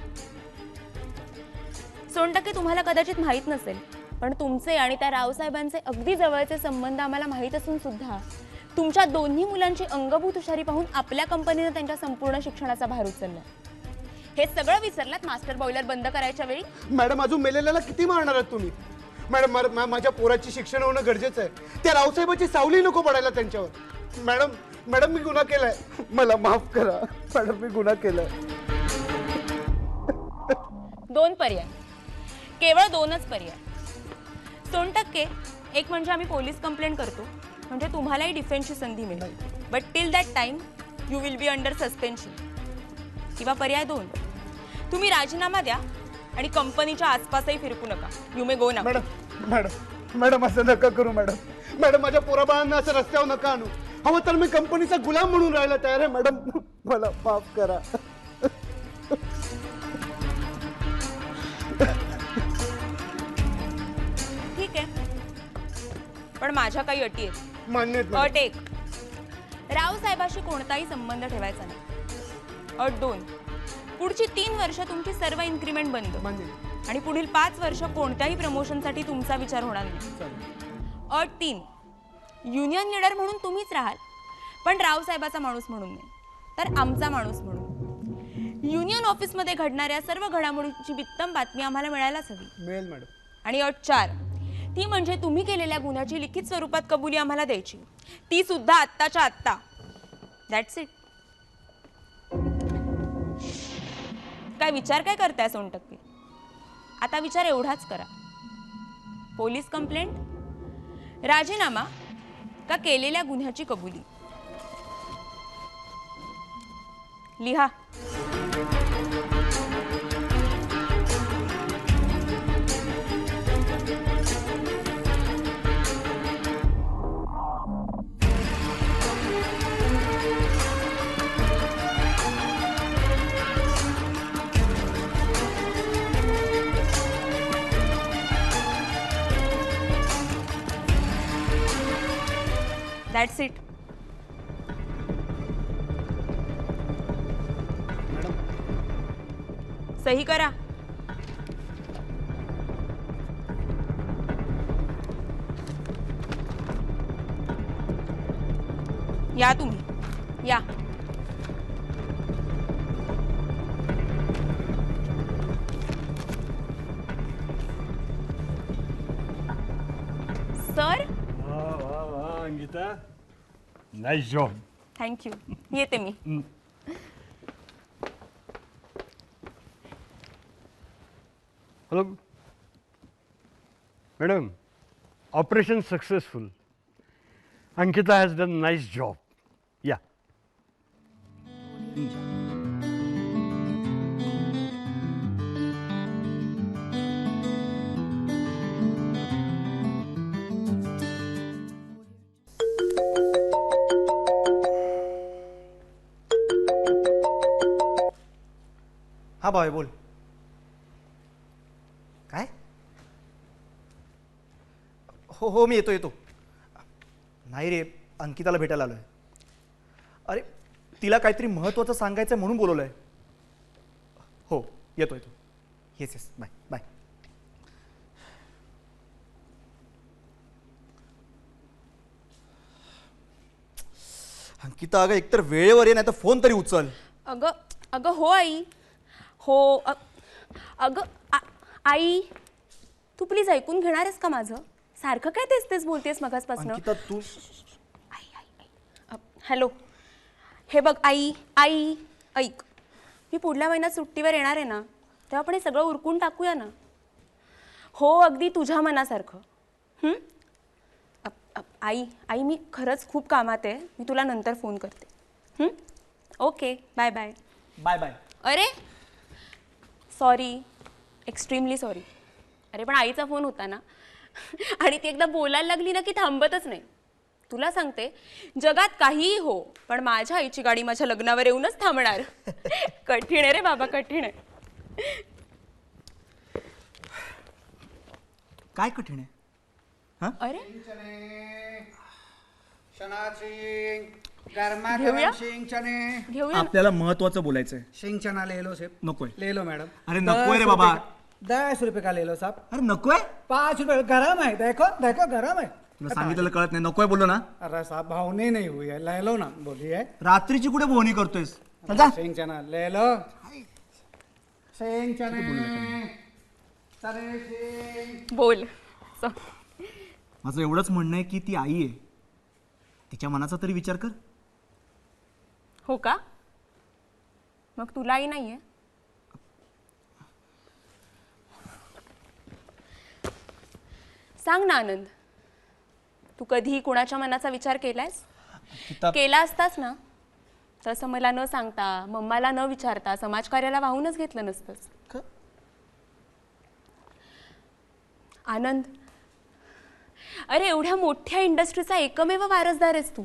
सोनटक्के, तुम्हाला कदाचित माहीत नसेल पण तुमचे आणि त्या रावसाहेबांचे अगदी जवळचे संबंध आम्हाला माहीत असून सुद्धा तुमच्या दोन्ही मुलांची अंगभूत हुशारी पाहून आपल्या कंपनीने त्यांच्या संपूर्ण शिक्षणाचा भार उचलला. हे सगळं विसरलात मास्टर बॉयलर बंद करायच्या वेळी?
मॅडम, अजून मेलेल्याला किती मारणार आहात तुम्ही? मॅडम, माझ्या पोराची शिक्षण होणं गरजेचं आहे. त्या रावसाहेबाची सावली नको पडायला त्यांच्यावर. मॅडम, मी गुन्हा केलाय, मला माफ करा. मॅडम, मी गुन्हा केलाय.
दोन पर्याय, केवळ दोनच पर्याय. सोनटक्के, एक म्हणजे आम्ही पोलीस कंप्लेंट करतो, म्हणजे तुम्हालाही डिफेन्सची संधी मिळेल. But till that time you will be under suspension. किंवा पर्याय 2, तुम्ही राजीनामा द्या आणि कंपनीच्या आसपासही फिरकू नका. यू मे गो ना.
मॅडम मॅडम मॅडम असं नका करू मॅडम. मॅडम माझ्या पोराबाळांना असं रस्त्यावर नका आणू. हवं तर मी कंपनीचा गुलाम म्हणून राहायला तयार आहे मॅडम. मला माफ करा.
ठीक आहे, पण माझ्या काही अटी आहेत.
मान्य आहेत
अट
मॅडम.
1, रावसाहेबाशी कोणताही संबंध ठेवायचा नाही. अट 2, पुढची 3 वर्ष तुमची सर्व इन्क्रीमेंट बंद
मान्य.
आणि पुढील 5 वर्ष कोणत्याही प्रमोशनसाठी तुमचा विचार होणार नाही.
चालेल.
अट 3, युनियन लीडर म्हणून तुम्हीच राहाल, पण रावसाहेबाचा माणूस म्हणून नाही, तर आमचा माणूस म्हणून. युनियन ऑफिसमध्ये घडणाऱ्या सर्व घडामोडींची बित्तम बातमी आम्हाला मिळायलाच हवी.
मिळेल मॅडम.
आणि अट 4, ती म्हणजे तुम्ही केलेल्या गुन्ह्याची लिखित स्वरूपात कबुली आम्हाला द्यायची, ती सुद्धा आत्ताच्या आत्ता. That's it. काय विचार काय करताय सोनटक्के? आता विचार एवढाच करा. पोलीस कंप्लेंट, राजीनामा का केलेल्या गुन्ह्याची कबुली? लिहा. That's it. सही करा. या तुम्ही या. सर,
वा वा वा अंकिता, नाईस जॉब.
थँक्यू. येते मी.
Hello madam, operation successful. Ankita has done nice job. Yeah.
हा भाऊ बोल. काय? हो हो मी येतो. नाही रे, अंकिताला भेटायला आलोय. अरे तिला काहीतरी महत्वाचं सांगायचं म्हणून बोलवलंय. हो येतो. Yes bye bye. अंकिता अगं एकतर वेळेवर ये, नाही तर फोन तरी उचल.
अगं अगं हो आई. हो अगं आई, तू प्लीज ऐकून घेणार आहेस का माझं? सारखं काय तेच बोलतेस मगासपासून.
अंकिता तू
हॅलो, हे बघ आई ऐक. मी पुढल्या महिन्यात सुट्टीवर येणार आहे ना, तेव्हा आपण हे सगळं उरकून टाकूया ना. हो अगदी तुझ्या मनासारखं. आई मी खरंच खूप कामात आहे. मी तुला नंतर फोन करते. Okay bye bye.
Bye bye.
अरे सॉरी, एक्स्ट्रीमली सॉरी. अरे पण आईचा फोन होता ना, आणि ती एकदा बोलायला लागली ना की थांबतच नाही. तुला सांगते, जगात काहीही हो, पण माझ्या आईची गाडी माझ्या लग्नावर येऊनच थांबणार. कठीण आहे रे बाबा, कठीण आहे.
काय कठीण आहे?
अरे
घेऊया?
घेऊया ना.
आपल्याला महत्वाचं बोलायचंय.
सिंह चना ले लो सेब.
नकोय.
ले लो मैडम.
अरे नकोय रे बाबा.
10 रुपए का ले लो साहब.
अरे नकोय.
5 रुपए गरम है. देखो देखो गरम है.
तुला सांगितलं कळत नाही. नकोय बोललो ना.
अरे साहब भावनी नहीं हुई है. ले लो ना. बोलिए.
रात्रीची कुठे बोहणी करतोयस? जा.
सिंह चना ले लो. सिंह चने. चने सिंह.
बोल.
माझं एवढंच म्हणणं आहे की ती आई आहे, तिच्या मनाचा तरी विचार कर.
हो का? मग तुलाही नाहीये? सांग ना आनंद, तू कधी कुणाच्या मनाचा विचार केलायस? केला असतास ना तसं मला न सांगता मम्माला न विचारता समाजकार्याला वाहूनच घेतलं नसतंस.
का?
आनंद, अरे एवढ्या मोठ्या इंडस्ट्रीचा एकमेव वारसदार आहेस तू.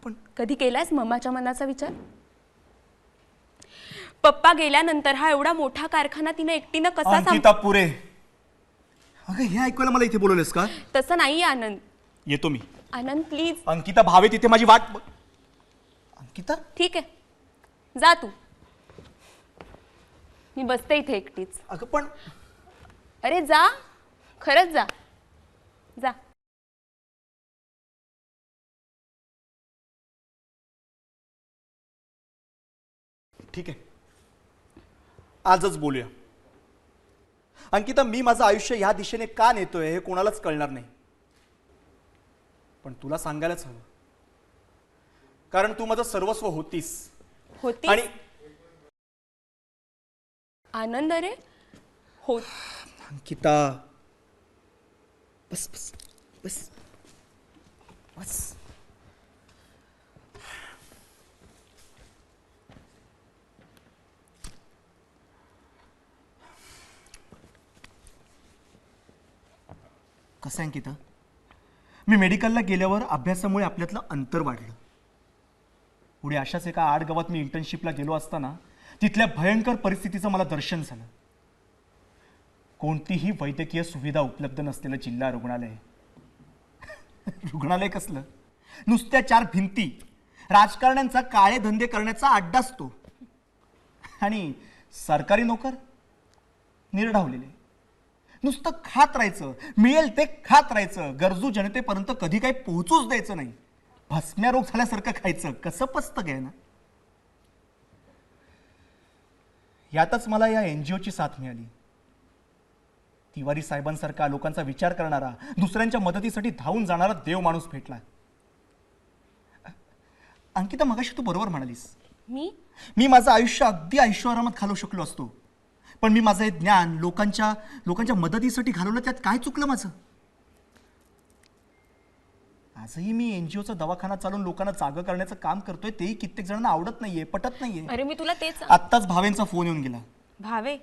पण
कधी केलायस मम्माच्या मनाचा विचार? पप्पा गेल्यानंतर हा एवढा मोठा कारखाना तिने एकटीनं कसा
अंकिता पुरे, अगं हे ऐकायला मला इथे बोलवलेस का?
तसं नाही आनंद.
येतो मी.
आनंद प्लीज.
अंकिता भावे तिथे माझी वाट अंकिता
ठीक आहे, जा तू. मी बसते इथे एकटीच.
अगं पण
अरे जा, खरंच जा जा.
ठीक आहे, आजच बोलूया. अंकिता, मी माझं आयुष्य ह्या दिशेने का नेतोय हे कोणालाच कळणार नाही, पण तुला सांगायलाच हवं, कारण तू माझं सर्वस्व होतीस.
होती
आणि
आनंद. अरे हो,
अंकिता बस बस बस बस. कसं आहे अंकिता, मी मेडिकलला गेल्यावर अभ्यासामुळे आपल्यातलं अंतर वाढलं. पुढे अशाच एका आडगावात मी इंटर्नशिपला गेलो असताना तिथल्या भयंकर परिस्थितीचं मला दर्शन झालं. कोणतीही वैद्यकीय सुविधा उपलब्ध नसलेलं जिल्हा रुग्णालय. रुग्णालय कसलं, नुसत्या 4 भिंती, राजकारण्यांचा काळे धंदे करण्याचा अड्डा असतो. आणि सरकारी नोकर निर्ढावलेले, नुसतं खात राहायचं, मिळेल ते खात राहायचं, गरजू जनतेपर्यंत कधी काही पोहोचूच द्यायचं नाही, भस्म्यारोग झाल्यासारखं खायचं. कसं पचतं घ्या ना. यातच मला या NGOची साथ मिळाली. तिवारी साहेबांसारखा लोकांचा विचार करणारा, दुसऱ्यांच्या मदतीसाठी धावून जाणारा देव माणूस भेटला. अंकिता, मगाशी तू बरोबर म्हणालीस, मी माझं आयुष्य अगदी ऐशोआरामात घालवू शकलो असतो, पण मी माझं हे ज्ञान लोकांच्या मदतीसाठी घालवलं. त्यात काय चुकलं माझं? आजही मी NGOचा दवाखाना चालून लोकांना जागं करण्याचं काम करतोय, तेही कित्येक जणांना आवडत नाहीये, पटत नाहीये.
अरे मी तुला तेच.
आत्ताच भावेंचा फोन येऊन गेला.
भावे?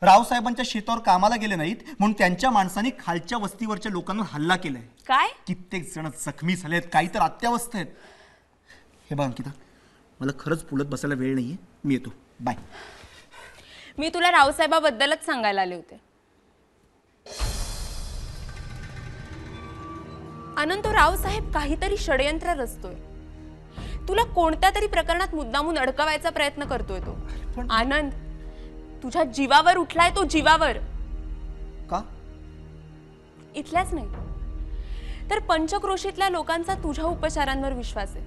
रावसाहेबांच्या शेतावर कामाला गेले नाहीत म्हणून त्यांच्या माणसांनी खालच्या वस्तीवरच्या लोकांना हल्ला केलाय.
काय?
कित्येक जण जखमी झालेत, काही तर अत्यावस्था आहेत. हे बघ अंकिता, मला खरंच बोलत बसायला वेळ नाहीये, मी येतो, बाय.
मी तुला रावसाहेबाबद्दलच सांगायला आले होते. आनंद, तो रावसाहेब काहीतरी षडयंत्र रचतोय. तुला कोणत्या तरी प्रकरणात मुद्दामून अडकवायचा प्रयत्न करतोय तो. आनंद, तुझ्या जीवावर उठलाय तो, जीवावर.
का?
इथल्याच नाही तर पंचक्रोशीतल्या लोकांचा तुझ्या उपचारांवर विश्वास आहे.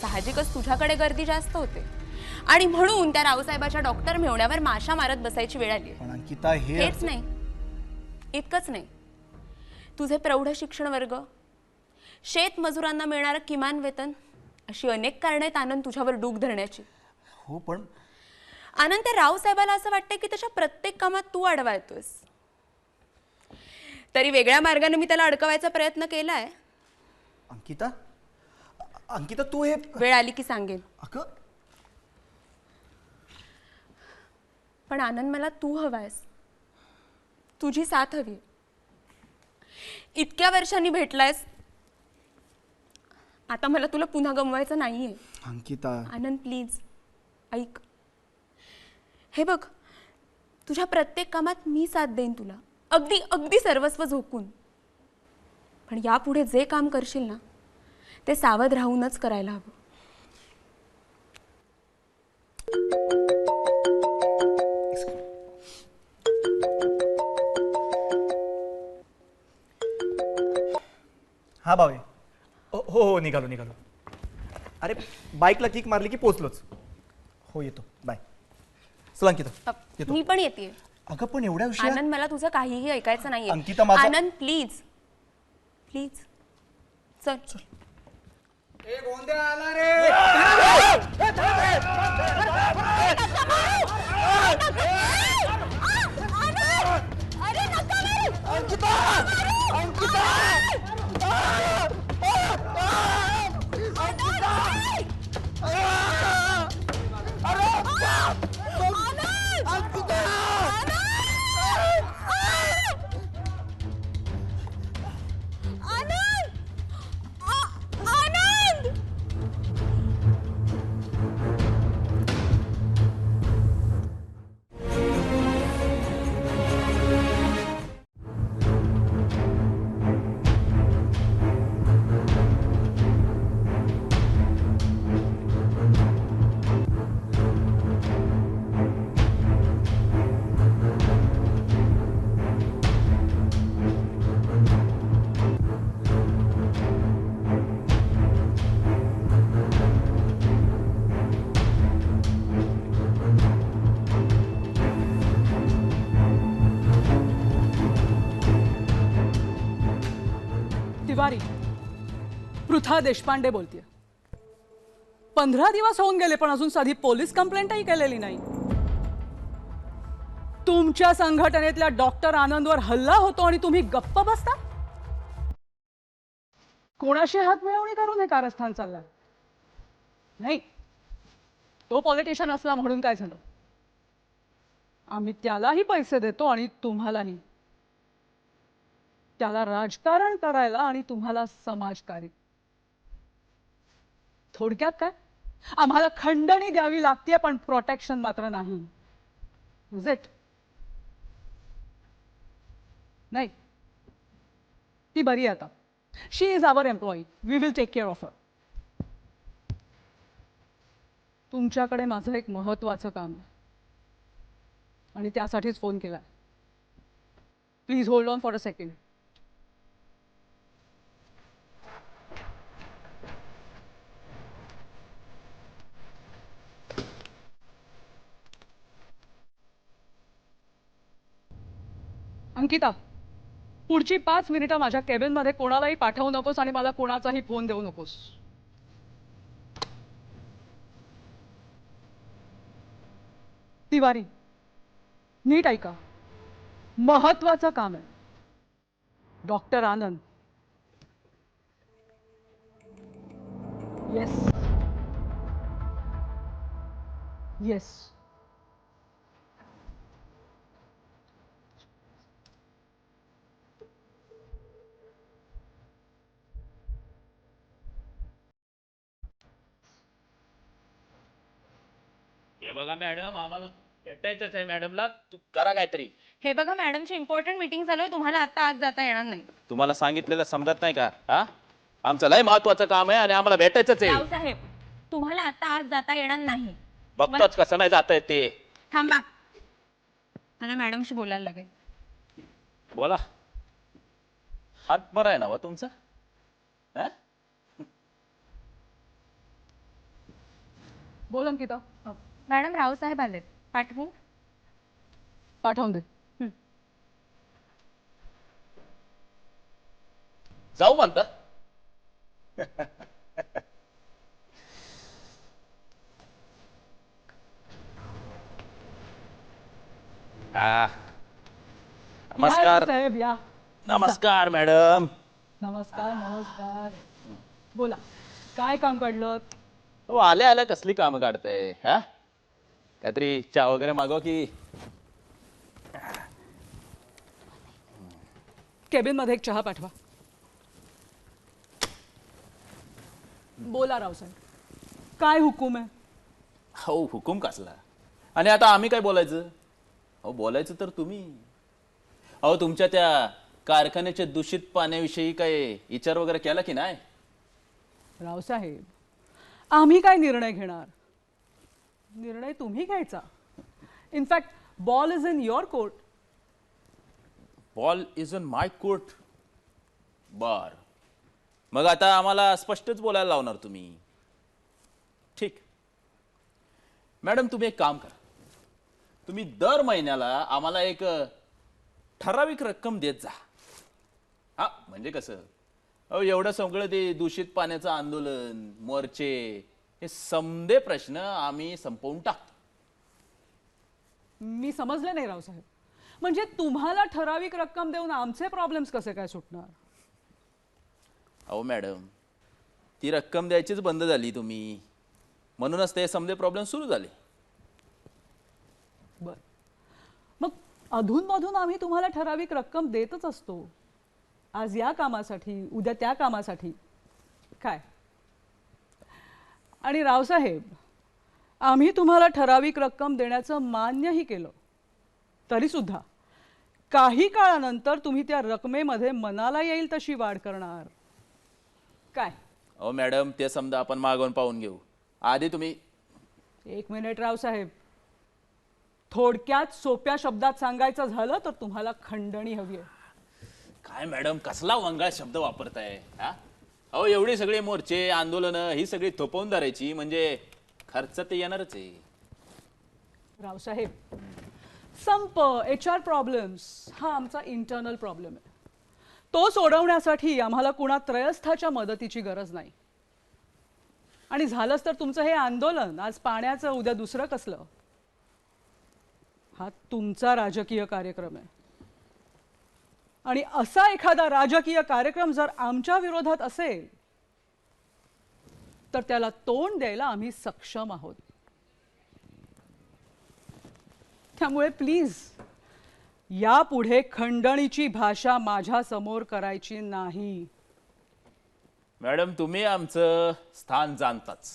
साहजिकच तुझ्याकडे गर्दी जास्त होते आणि म्हणून त्या रावसाहेबाच्या डॉक्टर मेवण्यावर माशा मारत बसायची वेळ आली.
पण अंकिता,
हेच नाही, इतकंच नाही, तुझे प्रौढ शिक्षण वर्ग, शेतमजुरांना मिळणारं किमान वेतन, अशी अनेक कारणे आहेत आनंद तुझ्यावर डूक धरण्याची.
हो, पण
आनंद, त्या रावसाहेबाला असं वाटतंय की त्याच्या प्रत्येक कामात तू अडवा येतोयस. तरी वेगळ्या मार्गाने मी त्याला अडकवायचा प्रयत्न केलाय.
अंकिता तू हे
वेळ आली की सांगेन.
अगं,
पण आनंद, मला तू हवायस, तुझी साथ हवी. इतक्या वर्षांनी भेटलायस, आता मला तुला पुन्हा गमवायचं नाहीये.
अंकिता.
आनंद प्लीज ऐक. हे बघ, तुझ्या प्रत्येक कामात मी साथ देईन तुला, अगदी अगदी सर्वस्व झोकून. पण यापुढे जे काम करशील ना ते सावध राहूनच करायला हवं.
हा भावे. हो, निघालो. अरे बाईकला किक मारली की पोचलोच. हो, येतो, बाय. चल अंकिता, येतो.
मी पण येते.
अगं, पण एवढ्या विषयात
आनंद, मला तुझं काहीही ऐकायचं नाहीये.
अंकिता, माझा
आनंद प्लीज प्लीज चल.
ए गोंद्या आला रे.
अरे नका.
तिवारी, पृथा देशपांडे बोलतेय. 15 दिवस होऊन गेले पण अजून साधी पोलीस कंप्लेंटही केलेली नाही. तुमच्या संघटनेतल्या डॉक्टर आनंदवर हल्ला होतो आणि तुम्ही गप्प बसता. कोणाशी हात मिळवणी करून हे कारस्थान चाललंय? नाही, तो पॉलिटिशियन असला म्हणून काय झालं? आम्ही त्यालाही पैसे देतो आणि तुम्हालाही. त्याला राजकारण करायला आणि तुम्हाला समाजकार्य. थोडक्यात काय, आम्हाला खंडणी द्यावी लागते पण प्रोटेक्शन मात्र नाही. Is it? नाही, ती बरी आहे आता. She is our employee. We will take care of her. तुमच्याकडे माझं एक महत्वाचं काम आहे आणि त्यासाठीच फोन केलाय. Please hold on for a second. Ankita, पुढची 5 मिनिटं माझ्या केबिनमध्ये कोणालाही पाठवू नकोस आणि मला कोणाचाही फोन देऊ नकोस. तिवारी, नीट ऐका. महत्वाचं काम आहे. डॉक्टर आनंद. Yes yes.
हे बघा मॅडम, आम्हाला भेटायचंच आहे मॅडमला. तू करा काहीतरी.
हे बघा मॅडमची इम्पॉर्टंट मीटिंग चालू आहे, तुम्हाला आता आज जाता येणार नाही.
तुम्हाला सांगितलेलं समजत नाही का? हा, आमचं लय महत्वाचं काम आहे आणि आम्हाला भेटायचंच आहे.
रावसाहेब, तुम्हाला आता आज जाता येणार नाही.
बघतोच कसं नाही जात आहे ते.
थांबा, मला मॅडमशी बोलायला लागेल.
बोला. हात बरा आहे ना वा तुमचा? हा?
बोल अंकिता.
मॅडम, रावसाहेब आलेत. पाठवू?
पाठवून दे.
जाऊ म्हणता? नमस्कार.
या साहेब या.
नमस्कार मॅडम.
नमस्कार नमस्कार. बोला, काय काम काढलं?
हो, आल्या आल्या कसली कामं काढताय? हा, काहीतरी चहा वगैरे मागव की.
केबिन मध्ये एक चहा पाठवा. बोला रावसाहेब, काय हुकूम आहे?
हो, हुकूम कसला? आणि आता आम्ही काय बोलायचं? अहो, बोलायचं तर तुम्ही. अहो, तुमच्या त्या कारखान्याच्या दूषित पाण्याविषयी काय विचार वगैरे केला की नाही?
रावसाहेब, आम्ही काय निर्णय घेणार? निर्णय तुम्ही घ्यायचा. In fact ball is in your court.
Ball is on my court. बर, मग आता आम्हाला स्पष्टच बोलायला लावणार तुम्ही. ठीक मॅडम, तुम्ही एक काम करा. तुम्ही दर महिन्याला आम्हाला एक ठराविक रक्कम देत जा. हा, म्हणजे कसं, अहो, एवढं सगळं ते दूषित पाण्याचं आंदोलन, मोर्चे, हे समदे प्रश्न आम्ही संपवून टाकतो.
मी समजले नाही रावसाहेब. म्हणजे तुम्हाला ठराविक रक्कम देऊन आमचे प्रॉब्लेम्स कसे काय सुटणार?
अहो मॅडम, ती रक्कम द्यायचीच बंद झाली तुम्ही, म्हणूनच ते समदे प्रॉब्लेम सुरू झाले.
बर, मग अधूनमधून आम्ही तुम्हाला ठराविक रक्कम देतच असतो. आज या कामासाठी, उद्या त्या कामासाठी. काय? आणि रावसाहेब, आम्ही तुम्हाला ठराविक रक्कम देण्याचं मान्यही केलं, तरी सुद्धा काही काळानंतर तुम्ही त्या रकमेमध्ये मनाला येईल तशी वाढ करणार. काय?
अहो मॅडम, ते समजा आपण मागवून पाहून घेऊ. आधी तुम्ही.
एक मिनिट रावसाहेब. थोडक्यात सोप्या शब्दात सांगायचं झालं तर तुम्हाला खंडणी हवी आहे.
काय मॅडम, कसला वंगाळ शब्द वापरताय? हा, अहो, एवढी सगळी मोर्चे, आंदोलनं ही सगळी थोपवून धरायची म्हणजे खर्च तर येणारच आहे.
रावसाहेब, संप, HR प्रॉब्लेम्स हा आमचा इंटरनल प्रॉब्लेम आहे. तो सोडवण्यासाठी आम्हाला कुणा त्रयस्थाच्या मदतीची गरज नाही. आणि झालंच तर तुमचं हे आंदोलन आज पाण्याचं उद्या दुसरं कसलं, हा तुमचा राजकीय कार्यक्रम आहे. आणि असा एखादा राजकीय कार्यक्रम जर आमच्या विरोधात असेल तर त्याला तोंड द्यायला आम्ही सक्षम आहोत. त्यामुळे प्लीज यापुढे खंडणीची भाषा माझ्या समोर करायची नाही.
मॅडम तुम्ही आमचं स्थान जाणताच.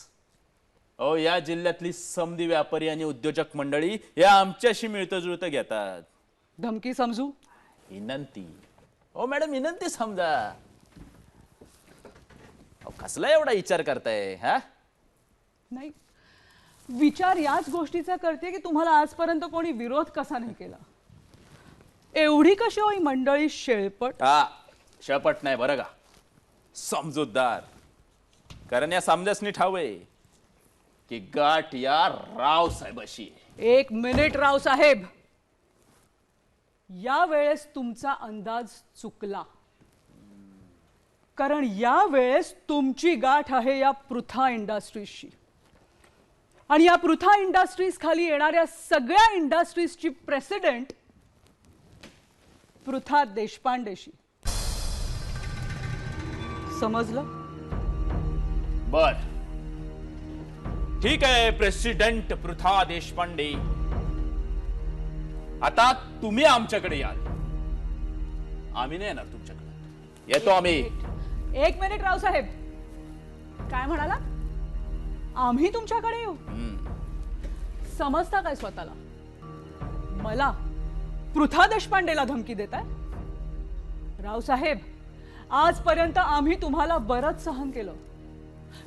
अहो या जिल्ह्यातली समधी व्यापारी आणि उद्योजक मंडळी या आमच्याशी मिळतं जुळतं घेतात.
धमकी समजू?
विनंती. ओ मॅडम विनंती समजा. अहो, कसला एवढा विचार करताय हा?
नाही, विचार याच गोष्टीचा करते की तुम्हाला आजपर्यंत कोणी विरोध कसा नाही केला. एवढी कशी होई मंडळी शेळपट?
हा शपट नाही बरं का, समजूतदार. कारण या समजासनी ठावय की गाठ या राव साहेबाशी.
एक मिनिट राव साहेब, या वेळेस तुमचा अंदाज चुकला. कारण या वेळेस तुमची गाठ आहे या पृथा इंडस्ट्रीजशी. आणि या पृथा इंडस्ट्रीज खाली येणाऱ्या सगळ्या इंडस्ट्रीजची प्रेसिडेंट पृथा देशपांडेशी. समजलं?
बर ठीक आहे प्रेसिडेंट पृथा देशपांडे, आता तुम्ही आमच्याकडे याल, आम्ही नाही येणार तुमच्याकडे. येतो आम्ही.
एक मिनिट राव साहेब, काय म्हणाला? आम्ही तुमच्याकडे येऊ? समजता काय स्वतःला? मला पृथा देशपांडेला धमकी देताय? रावसाहेब, आजपर्यंत आम्ही तुम्हाला बरंच सहन केलं,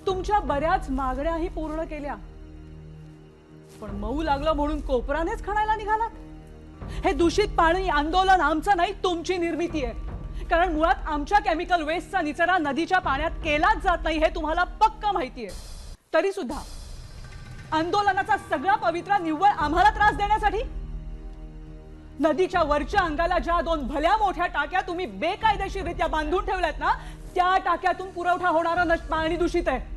तुमच्या बऱ्याच मागण्याही पूर्ण केल्या, पण मऊ लागलं म्हणून कोपरानेच खणायला निघालात. हे दूषित पाणी आंदोलन आमचं नाही, तुमची निर्मिती आहे. कारण मुळात आमच्या केमिकल वेस्टचा निचरा नदीच्या पाण्यात केलाच जात नाही हे तुम्हाला पक्क माहिती आहे. तरी सुद्धा आंदोलनाचा सगळा पवित्रा निव्वळ आम्हाला त्रास देण्यासाठी नदीच्या वरच्या अंगाला ज्या 2 भल्या मोठ्या टाक्या तुम्ही बेकायदेशीररित्या बांधून ठेवल्यात ना, त्या टाक्यातून पुरवठा होणारं पाणी दूषित आहे.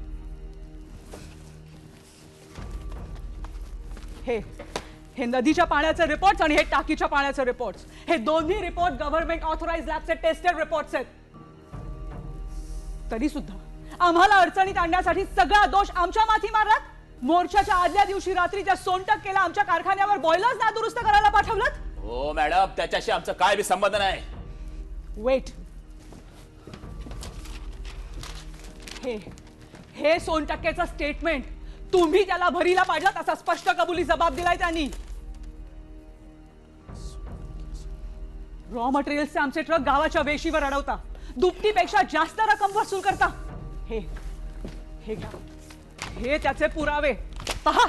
हे नदीच्या पाण्याचे रिपोर्ट्स आणि हे टाकीच्या पाण्याचे रिपोर्ट्स, हे दोन्ही रिपोर्ट गव्हर्नमेंट ऑथराइज्ड लॅबचे टेस्टेड रिपोर्ट्स आहेत. तरी सुद्धा आम्हाला अडचणीत आणण्यासाठी सगळा दोष आमच्या माथी मारलात. मोर्चाच्या आदल्या दिवशी रात्री त्या सोनटक्केला आमच्या कारखान्यावर बॉयलर्स नादुरुस्त करायला पाठवलं.
हो मॅडम, त्याच्याशी आमचा काय बी संबंध नाही.
वेट, हे सोनटक्केचं स्टेटमेंट तुम्ही त्याला भरीला पाडलात असा स्पष्ट कबुली जबाब दिलाय त्यांनी. रॉ मटेरियल्सचे आमचे ट्रक गावाच्या वेशीवर अडवता, दुपटीपेक्षा जास्त रक्कम वसूल करता. हे घ्या, हे त्याचे पुरावे पहा.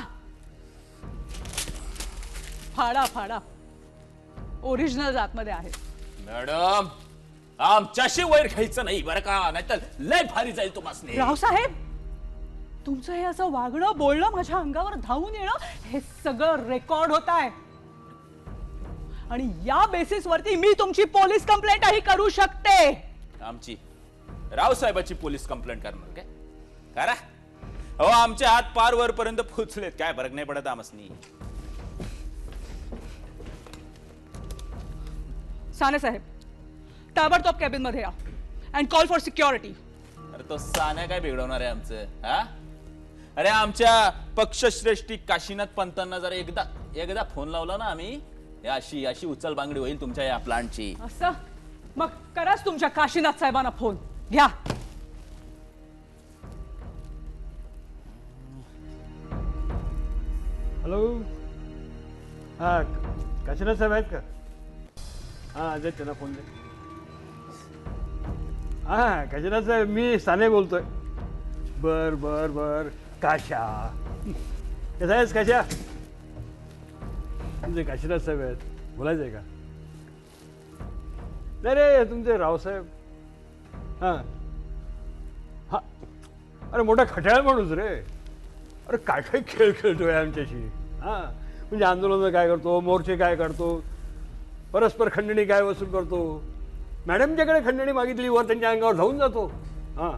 फाडा फाडा, ओरिजिनल आतमध्ये आहे.
मॅडम आमच्याशी वैर घ्यायचं नाही बरं का, नाहीतर लय भारी जाईल तुम्हाला.
रावसाहेब, तुमचं हे असं वागणं बोलणं, माझ्या अंगावर धावून येणं, हे सगळं रेकॉर्ड होत आहे. आणि या बेसिस वरती मी तुमची पोलीस कंप्लेंटही करू शकते.
आमची रावसाहेबाची पोलीस कंप्लेंट करणार काय? करा. हो, आमचे हात पार वरपर्यंत पोहोचलेत, काय फरक नाही पडत आमसनी.
साने साहेब, ताबडतोब कॅबिन मध्ये या अँड कॉल फॉर सिक्युरिटी.
अरे तो सान्या काय बिघडवणार आहे आमचं? हा, अरे आमच्या पक्षश्रेष्ठी काशीनाथ पंतांना जरा एकदा फोन लावला ना आम्ही, अशी अशी उचल बांगडी होईल तुमच्या या प्लांटची.
असं मग कराच तुमच्या काशीनाथ साहेबांना फोन घ्या.
हॅलो, हा काशीनाथ साहेब आहेत का? हा दे त्यांना फोन दे. हा काशीनाथ साहेब, मी साने बोलतोय. बर बर बर, काशा कसा आहेस काशा? तुमचे काशीनाथ साहेब आहेत, बोलायचं आहे का? नाही रे, तुमचे रावसाहेब. हां हां, अरे मोठा खट्याळ माणूस रे. अरे काय काय खेळ खेळतोय आमच्याशी. हां, म्हणजे आंदोलन काय करतो, मोर्चे काय करतो, परस्पर खंडणी काय वसूल करतो. मॅडमच्याकडे खंडणी मागितली वर त्यांच्या अंगावर धावून जातो. हां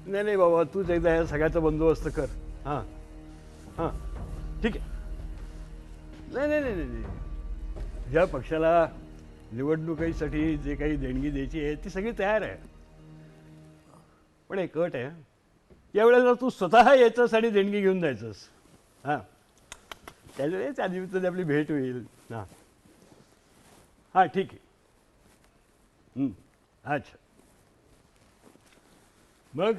नाही नाही बाबा, तूच एकदा या सगळ्याचा बंदोबस्त कर. हां हां ठीक आहे. नाही नाही नाही नाही, ज्या पक्षाला निवडणुकीसाठी जे काही देणगी द्यायची आहे ती सगळी तयार आहे. पण एक अट आहे, यावेळेला तू स्वतः यायचंस आणि देणगी घेऊन जायचंस. हां त्यामुळे त्या निमित्ताने आपली भेट होईल. हां हां ठीक आहे. अच्छा मग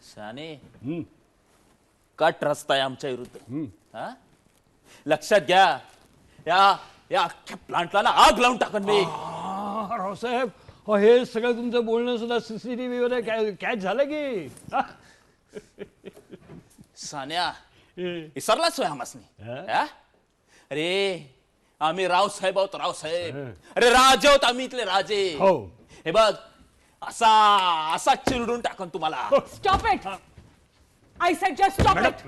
शाने
हं,
कट रस्ता आहे आमच्या विरुद्ध. हा? लक्षात घ्या, या या अख्ख्या प्लांटला ना आग लावून टाकन मी.
रावसाहेब, हे सगळं तुमचं बोलणं सुद्धा CCTV वर कॅच झालं की? हा?
सान्या विसरलाच सोय आमासनी. हा? अरे आम्ही रावसाहेब आहोत, रावसाहेब. अरे राजे आहोत आम्ही, इथले राजे.
हो.
हे बघ, असा असा चिरडून टाकन तुम्हाला.
Stop it! I said just stop it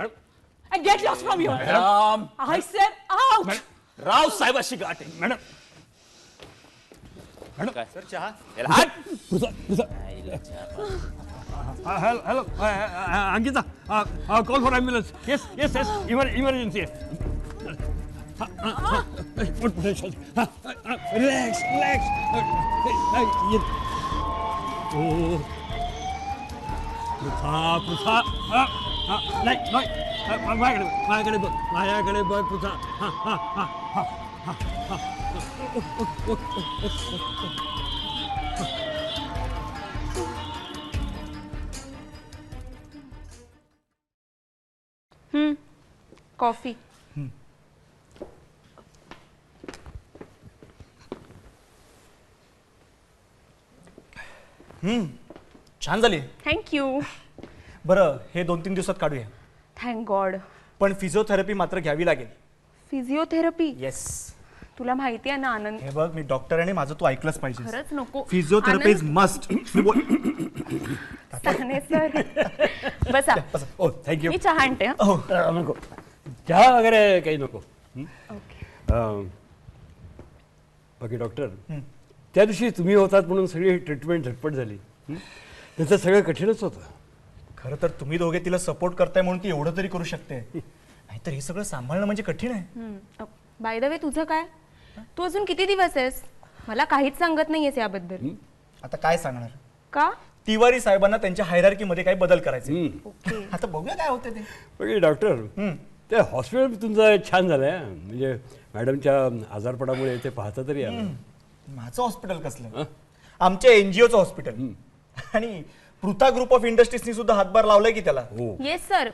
and get lost from here.
Ram
I said out.
रावसाहेबाशी गाठ आहे.
मॅडम
काय सर चहा? याला हाट.
Hello Ankita, call for ambulance. Yes yes yes, emergency आहे. Relax relax. पृथा नाही नाही, माझ्याकडे बघ, माझ्याकडे बघ पृथा. हां हां हां हां हां
कॉफी.
छान झाली.
थँक्यू.
बरं, हे 2-3 दिवसात काढूया.
Thank God.
पण फिजिओथेरपी मात्र घ्यावी लागेल.
फिजिओथेरपी?
येस.
तुला माहिती आहे ना आनंद,
हे बघ, मी डॉक्टर आहे आणि माझं तू ऐकलंच पाहिजे.
खरंच नको.
Physiotherapy is must.
Sane sir बसा.
ओ थँक्यू.
मी चहा आणते. हं.
नको, चहा वगैरे काही नको.
ओके.
बाकी डॉक्टर, त्या दिवशी तुम्ही होतात म्हणून सगळी ट्रीटमेंट झटपट झाली. त्याचं सगळं कठीणच होतं.
खरं तर तुम्ही दोघे तिला सपोर्ट करताय म्हणून ती एवढं तरी करू शकते. नाहीतर हे सगळं सांभाळणं म्हणजे कठीण आहे.
बाय द वे, तुझं काय? तू अजून किती दिवस आहेस? मला काहीच सांगत नाहीयेस याबद्दल.
आता काय सांगणार?
का?
तिवारी साहेबांना त्यांच्या हायरार्की मध्ये काही बदल करायचे.
ओके.
आता बघूया काय होते ते.
बाकी डॉक्टर, ते हॉस्पिटल तुमचं छान झालंय. म्हणजे मॅडमच्या आजारपणामुळे ते पाहता तरी आलं.
माझं हॉस्पिटल कसलं? आमच्या NGOचं हॉस्पिटल. आणि पृथा ग्रुप ऑफ इंडस्ट्रीजनी सुद्धा हातभार लावलाय की त्याला.
येस सर,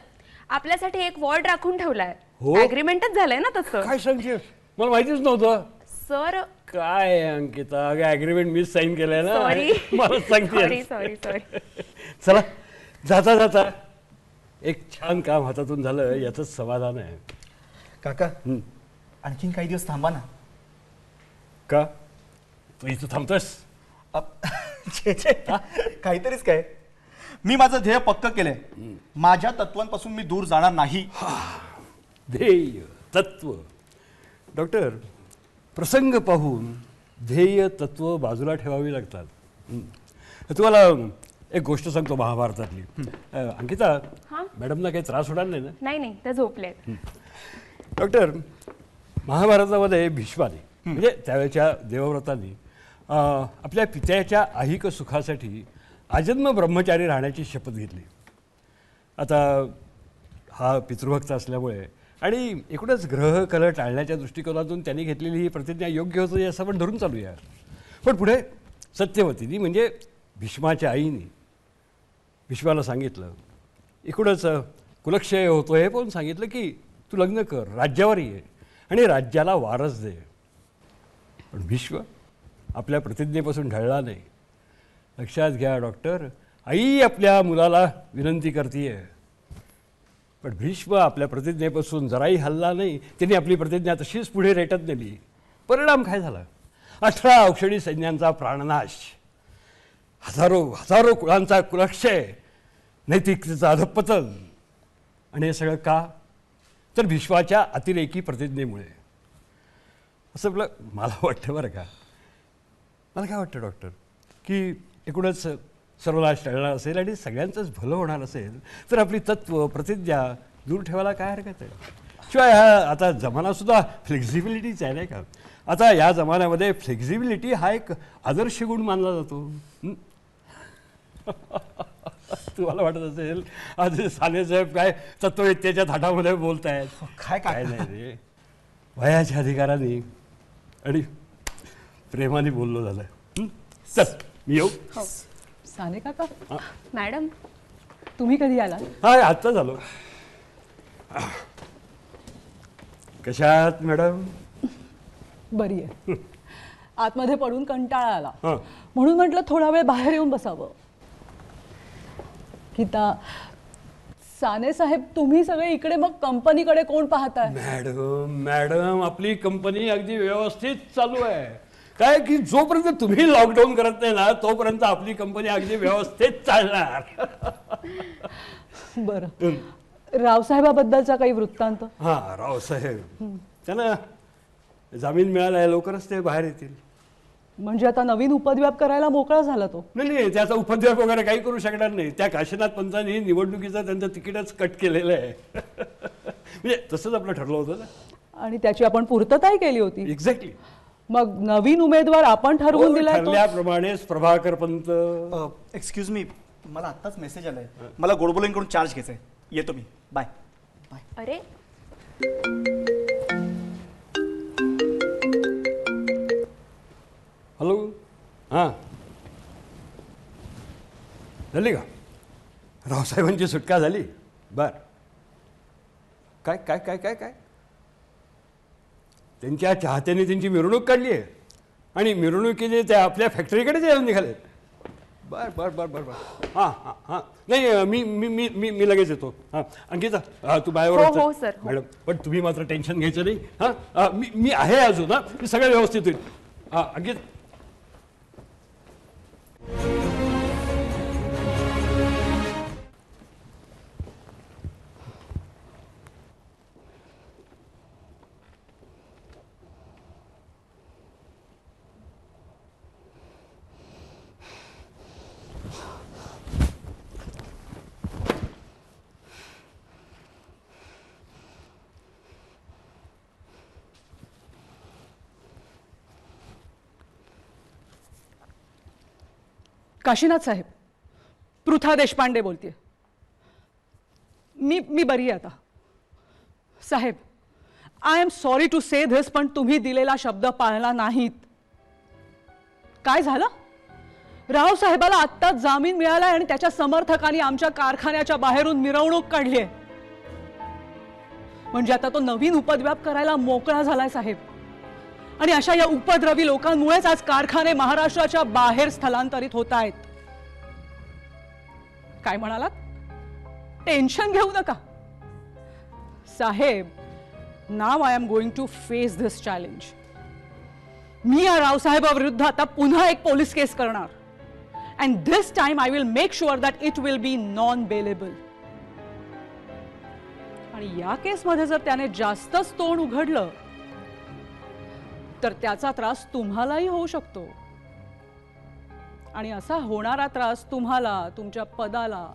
आपल्यासाठी एक वॉर्ड राखून ठेवलाय.
हो?
अग्रीमेंटच झालंय ना तसं.
काय सांगते, मला माहितीच नव्हतं.
सर
काय अंकिता, ॲग्रीमेंट मीच साईन केलंय ना.
सॉरी.
मला सांगते.
Sorry sorry sorry.
चला, जाता जाता एक छान काम हातातून झालं याचंच समाधान आहे.
काका, आणखीन काही दिवस थांबा ना.
का तू इथं थांबतोस?
छे छे, काहीतरीच काय. मी माझं ध्येय पक्क केलंय. माझ्या तत्वांपासून मी दूर जाणार नाही.
ध्येय तत्व. डॉक्टर, प्रसंग पाहून ध्येय तत्व बाजूला ठेवावी लागतात. तुम्हाला एक गोष्ट सांगतो महाभारतातली. अंकिता, मॅडमना काही त्रास होणार नाही ना?
नाही नाही, त्या झोपले.
डॉक्टर, महाभारतामध्ये भीष्माने म्हणजे त्यावेळेच्या देवव्रतांनी आपल्या पित्याच्या ऐहिक सुखासाठी आजन्म ब्रह्मचारी राहण्याची शपथ घेतली. आता हा पितृभक्त असल्यामुळे आणि एकूणच ग्रह कलह टाळण्याच्या दृष्टिकोनातून त्यांनी घेतलेली ही प्रतिज्ञा योग्य होती असं आपण धरून चालूया. पण पुढे सत्यवतीनी म्हणजे भीष्माच्या आईने भीष्माला सांगितलं, एकूणच कुलक्षय होतो हे पण सांगितलं की तू लग्न कर, राज्यावर ये आणि राज्याला वारस दे. पण भीष्म आपल्या प्रतिज्ञेपासून ढळला नाही. लक्षात घ्या डॉक्टर, आई आपल्या मुलाला विनंती करतीये, पण भीष्म आपल्या प्रतिज्ञेपासून जराही हलला नाही. त्यांनी आपली प्रतिज्ञा तशीच पुढे रेटत नेली. परिणाम काय झाला? 18 औषधी सैन्यांचा प्राणनाश, हजारो कुळांचा कुलक्षय, नैतिकतेचा अधपतन. आणि हे सगळं का? तर भीष्माच्या अतिरेकी प्रतिज्ञेमुळे. असं मला वाटतं बरं का, मला काय वाटतं डॉक्टर, की एकूणच सर्व नाश टळणार असेल आणि सगळ्यांचंच भलं होणार असेल तर आपली तत्व प्रतिज्ञा दूर ठेवायला काय हरकत आहे. शिवाय आता जमानासुद्धा फ्लेक्झिबिलिटीच आहे नाही का. आता या जमान्यामध्ये फ्लेक्झिबिलिटी हा एक आदर्श गुण मानला जातो. तुम्हाला वाटत असेल आज सानेसाहेब काय तत्ववेत्याच्या थाटामध्ये बोलतायत. काय नाही रे, वयाच्या अधिकाराने आणि प्रेमाने बोललो झालं. चल मी येऊ.
साने काका,
मॅडम
तुम्ही कधी आला?
हा आत्ता झालो. कशात मॅडम?
बरी आहे. आतमध्ये पडून कंटाळा आला
हां.
म्हणून म्हटलं थोडा वेळ बाहेर येऊन बसावं. गीता, साने साहेब तुम्ही सगळे इकडे, मग कंपनीकडे कोण पाहताय?
मॅडम आपली कंपनी अगदी व्यवस्थित चालू आहे. काय की जोपर्यंत तुम्ही लॉकडाऊन करत नाही ना तोपर्यंत आपली कंपनी अगदी व्यवस्थित चालणार.
बरं, रावसाहेबाबद्दलचा काही वृत्तांत?
हा, रावसाहेब त्यांना जामीन मिळाला आहे, लवकरच ते बाहेर येतील.
म्हणजे आता नवीन उपद्व्याप करायला मोकळा झाला तो?
नाही, त्याचा उपद्व्याप वगैरे काही करू शकणार नाही. त्या काशीनाथ पंतांनी निवडणुकीचं त्यांचं तिकीटच कट केलेलं आहे. म्हणजे तसंच आपलं ठरलं होतं ना.
आणि त्याची आपण पूर्तताही केली होती.
एक्झॅक्टली.
मग नवीन उमेदवार आपण ठरवून दिलाय तो?
ठरल्याप्रमाणेच प्रभाकर पंत.
एक्सक्यूज मी, मला आत्ताच मेसेज आलाय. मला गोडबोलेंकडून चार्ज घ्यायचा आहे. येतो मी. Bye bye.
अरे
हॅलो. हां, झाली का? रावसाहेबांची सुटका झाली? बर. काय काय काय काय काय त्यांच्या चाहत्यांनी त्यांची मिरवणूक काढली आहे आणि मिरवणुकीने त्या आपल्या फॅक्टरीकडे जायला निघाले. बर बर बर बर बर. हां हां हां. नाही, मी मी मी मी मी लगेच येतो. हां अंकिता, तू बायावर
हो, सर, हो.
मॅडम, पण तुम्ही मात्र टेन्शन घ्यायचं नाही. हां, मी मी आहे अजून. हां, मी सगळं व्यवस्थित होईल. हां अंकित.
काशीनाथ साहेब, पृथा देशपांडे बोलतेय. मी बरी आहे आता. साहेब, I am sorry to say this, पण तुम्ही दिलेला शब्द पाळला नाहीत. काय झालं? राव साहेबाला आत्ताच जामीन मिळालाय आणि त्याच्या समर्थकांनी आमच्या कारखान्याच्या बाहेरून मिरवणूक काढली आहे. म्हणजे आता तो नवीन उपद्व्याप करायला मोकळा झालाय साहेब. आणि अशा या उपद्रवी लोकांमुळेच आज कारखाने महाराष्ट्राच्या बाहेर स्थलांतरित होत आहेत. काय म्हणालात? टेन्शन घेऊ नका साहेब. Now I am going to face this challenge. मी या रावसाहेबाविरुद्ध आता पुन्हा एक पोलीस केस करणार. And this time I will make sure that it will be non bailable. आणि या केसमध्ये जर त्याने जास्तच तोंड उघडलं तर त्याचा त्रास तुम्हालाही होऊ शकतो. आणि असा होणारा त्रास तुम्हाला, तुमच्या पदाला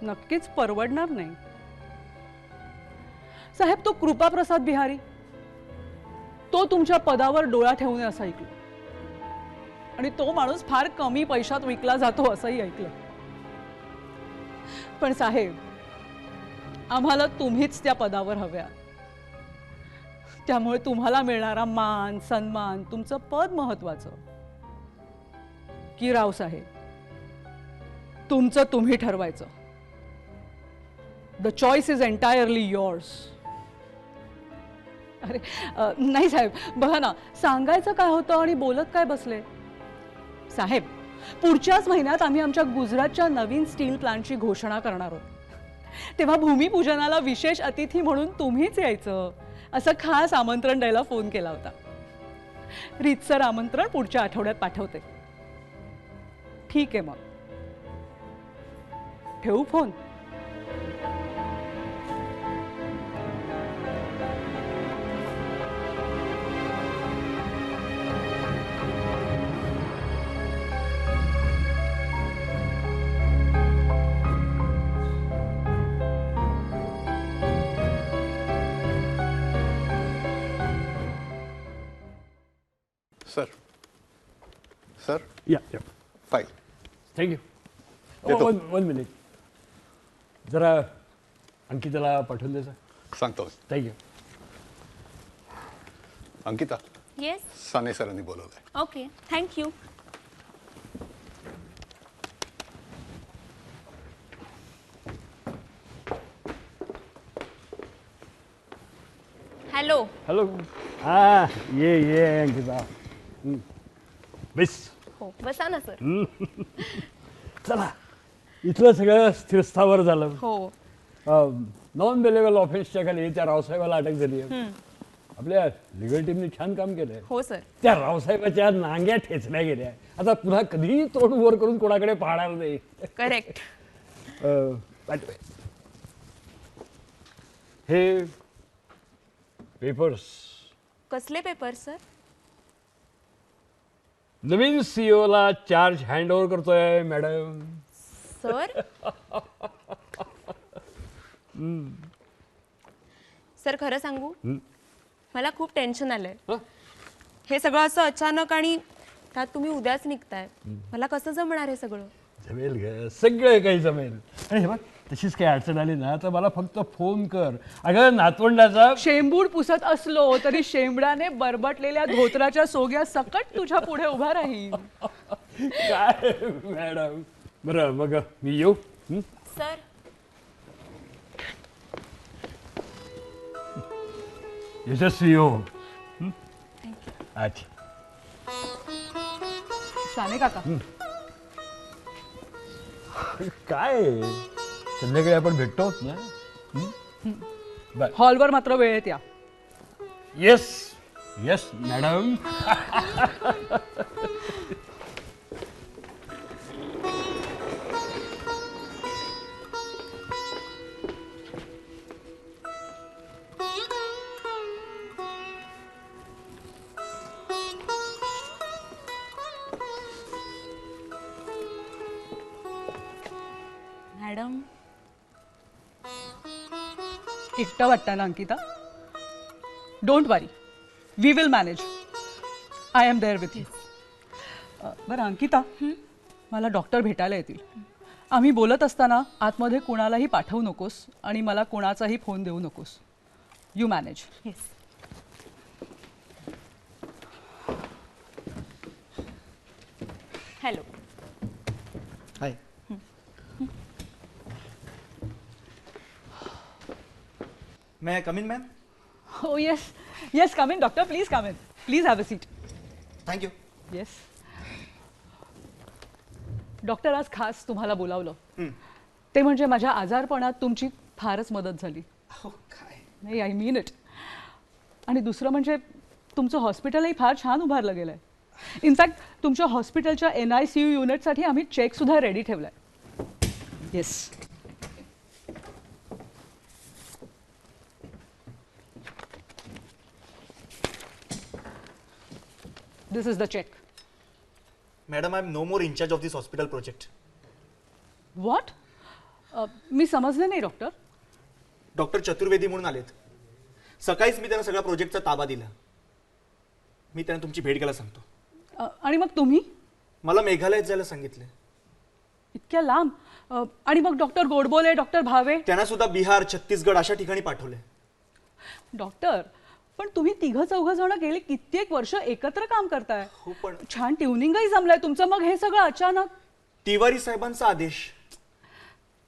नक्कीच परवडणार नाही. साहेब, तो कृपाप्रसाद बिहारी, तो तुमच्या पदावर डोळा ठेवू नये असं ऐकलं. आणि तो माणूस फार कमी पैशात विकला जातो असंही ऐकलं. पण साहेब, आम्हाला तुम्हीच त्या पदावर हव्या. त्यामुळे तुम्हाला मिळणारा मान सन्मान, तुमचं पद महत्वाचं की रावसाहेब? तुमचं तुम्ही ठरवायचं. The choice is entirely yours. अरे नाही साहेब, बघा ना, सांगायचं काय होतं आणि बोलत काय बसले. साहेब, पुढच्याच महिन्यात आम्ही आमच्या गुजरातच्या नवीन स्टील प्लांटची घोषणा करणार आहोत. तेव्हा भूमिपूजनाला विशेष अतिथी म्हणून तुम्हीच यायचं असं खास आमंत्रण द्यायला फोन केला होता. रीतसर आमंत्रण पुढच्या आठवड्यात पाठवते. ठीक आहे, मग ठेवू फोन?
सर
या या
फाईल
थँक्यू
देतो.
वन मिनिट जरा अंकिताला पाठवून द्यायचा
सांगतो.
थँक्यू.
अंकिता,
येस
साने सरांनी बोलवलंय.
Okay thank you. हॅलो.
हॅलो हां ये अंकिता बेस
हो बसा ना सर.
चला इथलं सगळं स्थिरस्थावर झालं.
हो
नॉन बेलेबल ऑफेन्सच्या खाली त्या रावसाहेबाला अटक झाली आहे. आपल्या लिगल टीमने छान काम केलंय.
हो सर.
त्या रावसाहेबाच्या नांग्या ठेचल्या गेल्या. आता पुन्हा कधीही तोंड वर करून कोणाकडे पाहणार नाही.
करेक्ट.
पाठवे. हे पेपर्स
कसले पेपर सर?
नवीन सीईओ ला चार्ज हँड ओव्हर करतोय मॅडम.
सर सर खरं सांगू मला खूप टेन्शन आलंय. हे सगळं असं अचानक आणि त्यात तुम्ही उद्याच निघताय. मला कसं जमणार हे सगळं?
जमेल ग सगळं काही जमेल. आणि हे बघ तशीच काही अडचण आली ना तर मला फक्त फोन कर. अगं नातवंडाचा
शेंबूड पुसत असलो तरी शेंबडाने बरबटलेल्या धोत्राच्या सोग्या सकट तुझ्या पुढे उभा राहील.
काय मॅडम. बरं मग मी येऊ.
सर
यशस्वी हो. अच्छा
साने काका
काय संध्याकाळी आपण भेटतो ना. बर
हॉलवर मात्र वेळेत या.
Yes yes madam.
मॅडम
एकटं वाटतं ना Ankita? Don't worry we will manage. I am there with you. बरं अंकिता मला डॉक्टर भेटायला येतील. आम्ही बोलत असताना आतमध्ये कुणालाही पाठवू नकोस आणि मला कोणाचाही फोन देऊ नकोस. You manage.
Yes. Hello.
Hi. May I come in ma'am?
हो yes yes come in doctor. Please come in. Please have a seat.
Thank you.
Yes. Doctor आज खास तुम्हाला बोलावलं ते म्हणजे माझ्या आजारपणात तुमची फारच मदत झाली.
हो काय.
नाही आय मीन इट. आणि दुसरं म्हणजे तुमचं हॉस्पिटलही फार छान उभारलं गेलं आहे. इनफॅक्ट तुमच्या हॉस्पिटलच्या NICU युनिटसाठी आम्ही चेकसुद्धा रेडी ठेवला आहे. Yes. This is the check.
Madam I am no more in charge of this hospital project.
What? मी समजले नाही डॉक्टर.
डॉक्टर चतुर्वेदी म्हणून आलेत. सकाळीच मी त्यांना सगळ्या प्रोजेक्टचा ताबा दिला. मी त्यांना तुमची भेट घ्यायला सांगतो.
आणि मग तुम्ही
मला मेघालयात जायला सांगितलं.
इतक्या लांब? आणि मग डॉक्टर गोडबोले डॉक्टर भावे
त्यांना सुद्धा बिहार छत्तीसगड अशा ठिकाणी पाठवले.
डॉक्टर पण तुम्ही तिघं चौघं जण गेली कित्येक वर्ष एकत्र काम करताय.
हो पण
छान ट्युनिंगही जमलंय तुमचं. मग हे सगळं अचानक?
तिवारी साहेबांचा आदेश.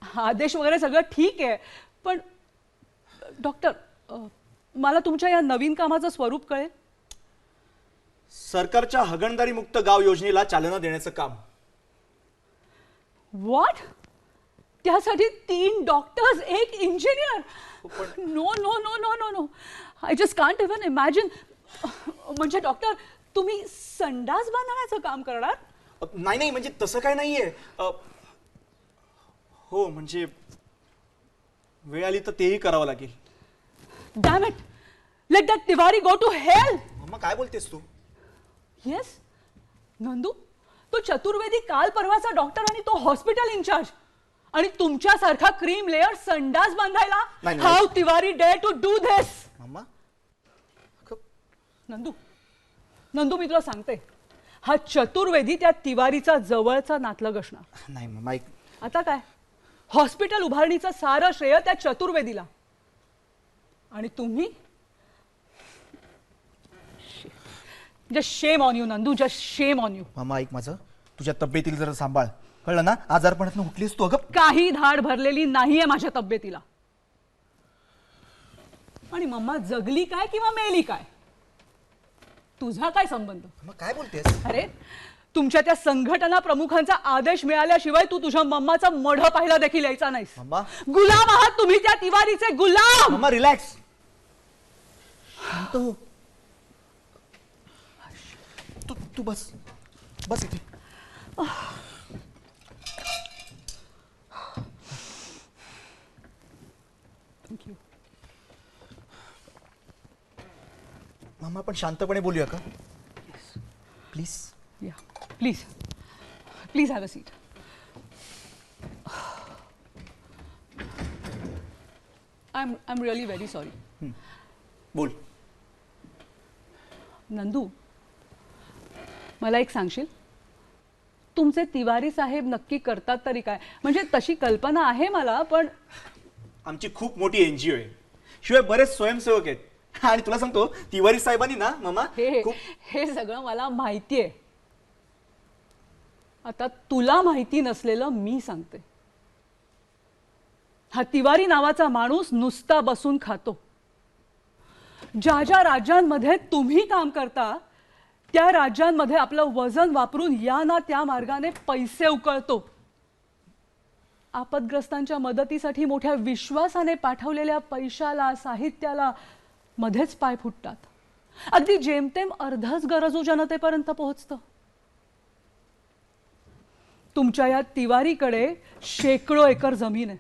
आदेश वगैरे सगळं ठीक आहे पण डॉक्टर मला तुमच्या या नवीन कामाचं स्वरूप कळेल?
सरकारच्या हगणदारी मुक्त गाव योजनेला चालना देण्याचं काम.
व्हॉट? त्यासाठी 3 doctors 1 engineer? No no no no no no. I just can't even imagine. म्हणजे डॉक्टर तुम्ही संडास बांधण्याचं काम करणार?
नाही नाही म्हणजे तसं काय नाहीये. हो म्हणजे वेळ आली तर तेही करावं लागेल.
Damn it. Let that Tiwari go to hell.
Mama काय बोलतेस तू?
येस नंदू तो चतुर्वेदी काल परवाचा डॉक्टर आणि तो हॉस्पिटल इन्चार्ज आणि तुमच्यासारखा क्रीम लेअर संडास बांधायला.
नाही, नाही.
How Tiwari dare to do this?
Mama
Nandu Nandu मी तुला सांगते हा चतुर्वेदी त्या तिवारीचा जवळचा नातलग असणार.
नाही मम्मा, एक
आता काय, हॉस्पिटल उभारणीचं सारं श्रेय त्या चतुर्वेदीला, आणि तुम्ही just shame on you Nandu, just shame on you.
मामा ऐक माझं, तुझ्या तब्येतील जरा सांभाळ, कळलं ना? आजारपणातून उठलीस तू. अगं
काही धाड भरलेली नाहीये माझ्या तब्येतीला. आणि मम्मा जगली काय किंवा मेली काय, तुझा काय संबंध?
मग काय बोलतेस?
अरे तुमच्या त्या संघटना प्रमुखांचा आदेश मिळाल्याशिवाय तू तुझ्या मम्माचा मढ पाहिला देखील यायचा नाहीस.
मम्मा,
गुलाम आहात तुम्ही त्या तिवारीचे, गुलाम.
Mamma relax. तू तू बस बस इथे.
थँक्यू.
मामा आपण शांतपणे बोलूया का प्लीज?
या please, please have a seat. I am really very sorry.
बोल.
नंदू, मला एक सांगशील, तुमचे तिवारी साहेब नक्की करतात तरी काय? म्हणजे तशी कल्पना आहे मला, पण
आमची खूप मोठी NGO आहे, शिवाय बरेच स्वयंसेवक आहेत. आणि तुला सांगतो, तिवारी साहेबांनी ना मामा
हे सगळं मला माहितीये. आता तुला माहिती नसलेलं मी सांगते. हा तिवारी नावाचा माणूस नुसता बसून खातो. ज्या ज्या राज्यांमध्ये तुम्ही काम करता त्या राज्यांमध्ये आपलं वजन वापरून या ना त्या मार्गाने पैसे उकळतो. आपदग्रस्तांच्या मदतीसाठी मोठ्या विश्वासाने पाठवलेल्या पैशाला, साहित्याला मध्येच पाय फुटतात. अगदी जेमतेम अर्धच गरजू जनतेपर्यंत पोहोचतं. तुमच्या या तिवारीकडे शेकडो एकर जमीन आहे.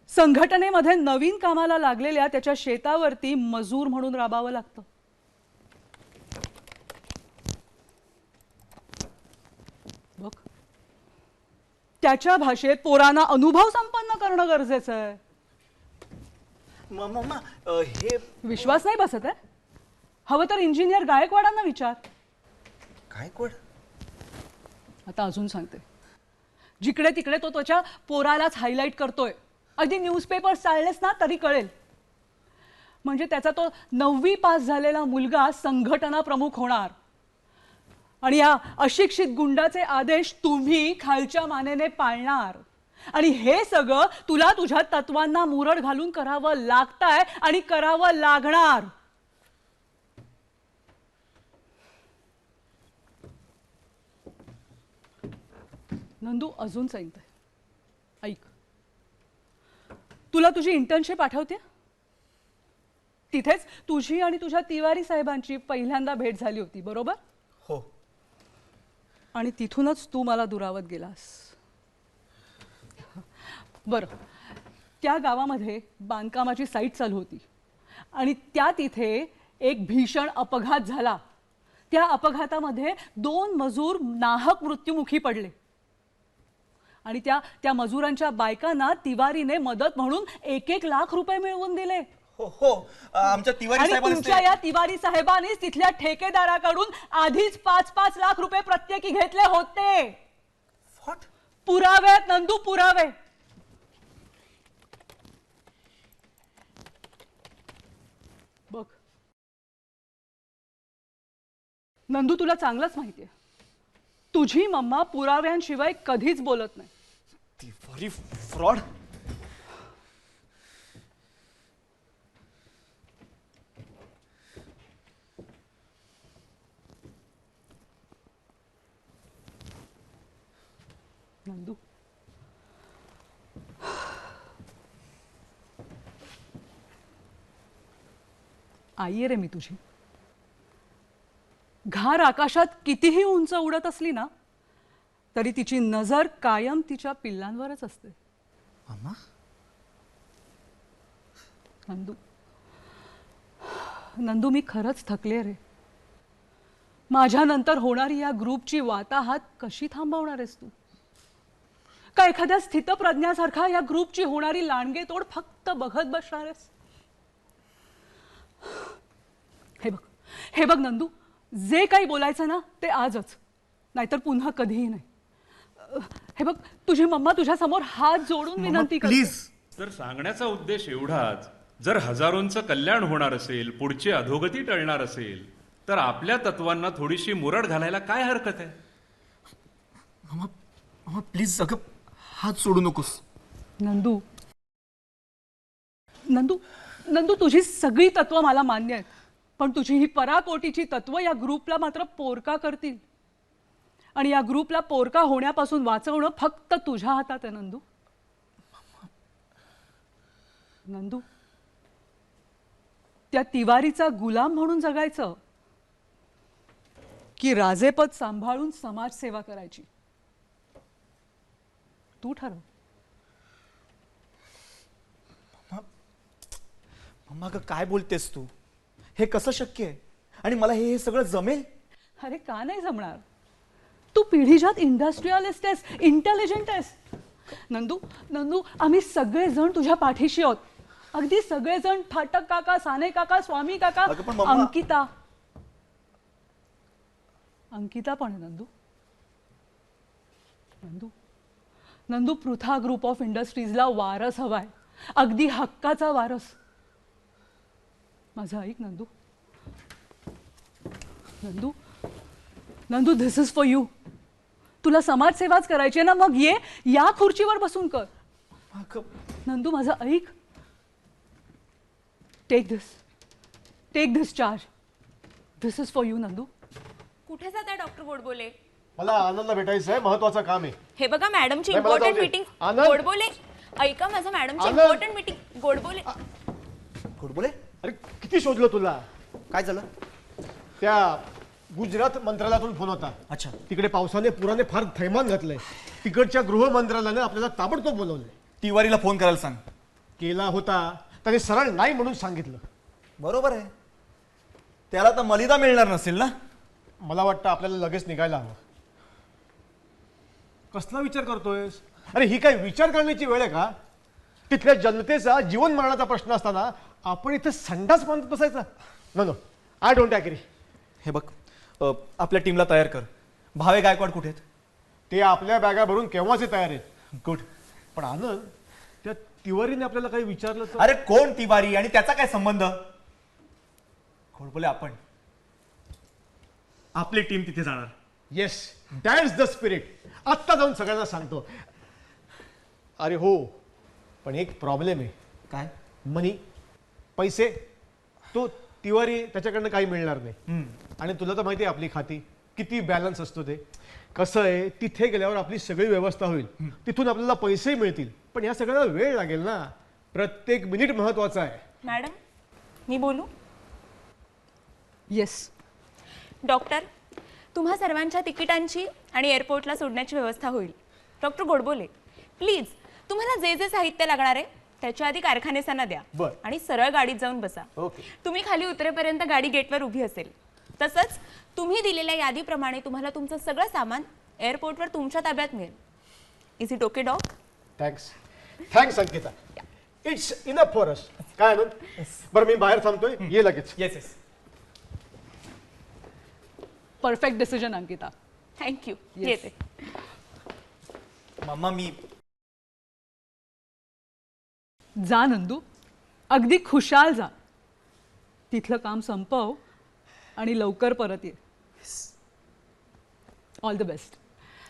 संघटनेमध्ये नवीन कामाला लागलेल्या त्याच्या शेतावरती मजूर म्हणून राबावं लागतं. बघ, त्याच्या भाषेत पोरांना अनुभव संपन्न करणं गरजेचं आहे.
मम्मा हे
विश्वास नाही बसत आहे? हवं तर इंजिनियर गायकवाडांना विचार.
काय कोण?
आता अजून सांगते. जिकडे तिकडे तो त्याच्या पोरालाच हायलाइट करतोय. अगदी न्यूजपेपर चाललेस ना तरी कळेल. म्हणजे त्याचा तो 9वी पास झालेला मुलगा संघटना प्रमुख होणार, आणि या अशिक्षित गुंडाचे आदेश तुम्ही खालच्या मानेने पाळणार. आणि हे सगळं तुला तुझ्या तत्वांना मुरड घालून करावं लागतंय आणि करावं लागणार. नंदू, अजून सांगते, ऐक. तुला तुझी इंटर्नशिप आठवते? तिथेच तुझी आणि तुझ्या तिवारी साहेबांची पहिल्यांदा भेट झाली होती, बरोबर?
हो.
आणि तिथूनच तू मला दुरावत गेलास. बरं, त्या गावामध्ये बांधकामाची साईट चालू होती आणि त्या तिथे एक भीषण अपघात झाला. त्या अपघातामध्ये 2 मजूर नाहक मृत्युमुखी पडले आणि त्या मजुरांच्या बायकांना तिवारीने मदत म्हणून 1-1 लाख रुपये मिळवून दिले.
हो हो, आमच्या तिवारी
आणि
साहेबांनी
तुमच्या या तिवारी साहेबांनीच तिथल्या ठेकेदाराकडून आधीच 5-5 लाख रुपये प्रत्येकी घेतले होते.
व्हॉट?
पुरावे आहेत नंदू, पुरावे. बघ नंदू, तुला चांगलंच माहितीये, तुझी मम्मा पुराव्यांशिवाय कधीच बोलत नाही.
तिवारी फ्रॉड.
नंदू, आई आहे रे मी तुझी. घार आकाशात कितीही उंच उडत असली ना तरी तिची नजर कायम तिच्या पिल्लांवरच असते.
मामा,
नंदू, नंदू, मी खरंच थकले रे. माझ्यानंतर होणारी या ग्रुपची वाताहात कशी थांबवणार आहेस तू? का एखाद्या स्थितप्रज्ञासारखा या ग्रुपची होणारी लांडगे तोड फक्त बघत बसणार आहेस? हे बघ, हे बघ नंदू, जे काही बोलायचं ना ते आजच, नाहीतर पुन्हा कधीही नाही. हे बघ, तुझी मम्मा तुझ्या समोर हात जोडून विनंती करते.
प्लीज.
तर सांगण्याचा उद्देश एवढाच, जर हजारोंचं कल्याण होणार असेल, पुढची अधोगती टळणार असेल, तर आपल्या तत्वांना थोडीशी मुरड घालायला काय हरकत आहे?
मम्मा प्लीज अगं हात सोडू नकोस.
नंदू नंदू नंदू तुझी सगळी तत्व मला मान्य आहेत, पण तुझी ही पराकोटीची तत्व या ग्रुपला मात्र पोरका करतील. आणि या ग्रुपला पोरका होण्यापासून वाचवणं फक्त तुझ्या हातात आहे नंदू. नंदू, त्या तिवारीचा गुलाम म्हणून जगायचं की राजेपद सांभाळून समाजसेवा करायची, तू ठरव.
मम्मा अगं काय बोलतेस तू? हे कसं शक्य आहे? आणि मला हे सगळं जमेल?
अरे का नाही जमणार? तू पिढीजात इंडस्ट्रियलिस्ट आहेस, इंटेलिजंट आहेस. नंदू नंदू आम्ही सगळेजण तुझ्या पाठीशी आहोत. अगदी सगळेजण, फाटक काका, साने काका, स्वामी काका,
अगं पण मम्मा-
अंकिता अंकिता पण आहे नंदू. नंदू नंदू पृथा ग्रुप ऑफ इंडस्ट्रीजला वारस हवाय, अगदी हक्काचा वारस. माझं ऐक Nandu. Nandu Nandu this is for you. तुला समाजसेवाच करायची आहे ना, मग ये, या खुर्चीवर बसून कर. नंदू माझं ऐक. Take this charge. This is for you Nandu.
कुठे जाताय डॉक्टर गोडबोले?
मला आनंदला भेटायचं आहे, महत्वाचं काम आहे.
हे बघा मॅडमची
नाही, मला
इम्पॉर्टंट
जाऊ दे.
मीटिंग.
आनंद!
गोडबोले ऐका, माझं मॅडमची
आनंद!
Important meeting. गोडबोले
खोड बोले.
अरे किती शोधलं तुला?
काय झालं?
त्या गुजरात मंत्रालयातून फोन होता.
अच्छा.
तिकडे पावसाने पुराने फार थैमान घातलंय. तिकडच्या गृह मंत्रालयाने आपल्याला ताबडतोब बोलवलंय.
तिवारीला फोन करायला सांग.
केला होता, त्याने सरळ नाही म्हणून सांगितलं.
बरोबर आहे. त्याला तर मलिदा मिळणार नसेल ना?
मला वाटतं आपल्याला लगेच निघायला हवं. कसला विचार करतोयस? अरे ही काय विचार करण्याची वेळ आहे का? तिथल्या जनतेचा जीवन मरणाचा प्रश्न असताना आपण इथे संडास बांधत बसायचा? No, I don't agree.
हे बघ, आपल्या टीमला तयार कर. भावे गायकवाड कुठे आहेत?
ते आपल्या बॅगा भरून केव्हाचे तयार आहेत.
गुड.
पण आनंद, त्या तिवारीने आपल्याला काही विचारलं तर?
अरे कोण तिवारी आणि त्याचा काय संबंध? खोड बोले. आपण आपली टीम तिथे जाणार.
Yes, that's the spirit. आत्ता जाऊन सगळ्यांना सांगतो. अरे हो, पण एक प्रॉब्लेम आहे.
काय?
मनी, पैसे. तो तिवारी त्याच्याकडनं काही मिळणार नाही. आणि तुला तर माहिती आहे आपली खाती किती बॅलन्स असतो ते. कसं आहे, तिथे गेल्यावर आपली सगळी व्यवस्था होईल, तिथून आपल्याला पैसेही मिळतील, पण या सगळ्याला वेळ लागेल ना. प्रत्येक मिनिट महत्वाचा आहे.
मॅडम, मी बोलू?
येस.
डॉक्टर, तुम्हा सर्वांच्या तिकिटांची आणि एअरपोर्टला सोडण्याची व्यवस्था होईल. डॉक्टर गोडबोले, प्लीज तुम्हाला जे जे साहित्य लागणार आहे त्याच्या आधी कारखानेसांना द्या.
बरं.
आणि सरळ गाडीत जाऊन बसा.
ओके.
तुम्ही खाली उतरेपर्यंत गाडी गेटवर उभी असेल. तसंच तुम्ही दिलेल्या यादीप्रमाणे तुम्हाला तुमचं सगळं सामान एअरपोर्टवर तुमच्या ताब्यात मिळेल. Is it okay doc?
Thanks Ankita. It's enough for us. काय आनंद? बरं मी बाहेर थांबतोय, ये लगेच.
Yes yes.
Perfect decision Ankita.
Thank you.
Yes.
येते.
मम्मा मी
जा नंदू, अगदी खुशाल जा. तिथलं काम संपव आणि लवकर परत ये. All the best.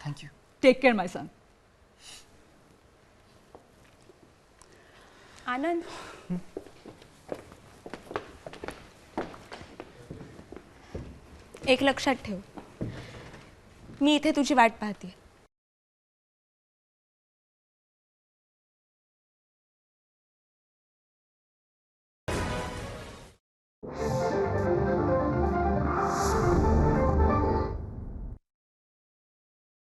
Thank you.
Take care my son.
Anand, एक लक्षात ठेव, मी इथे तुझी वाट पाहते.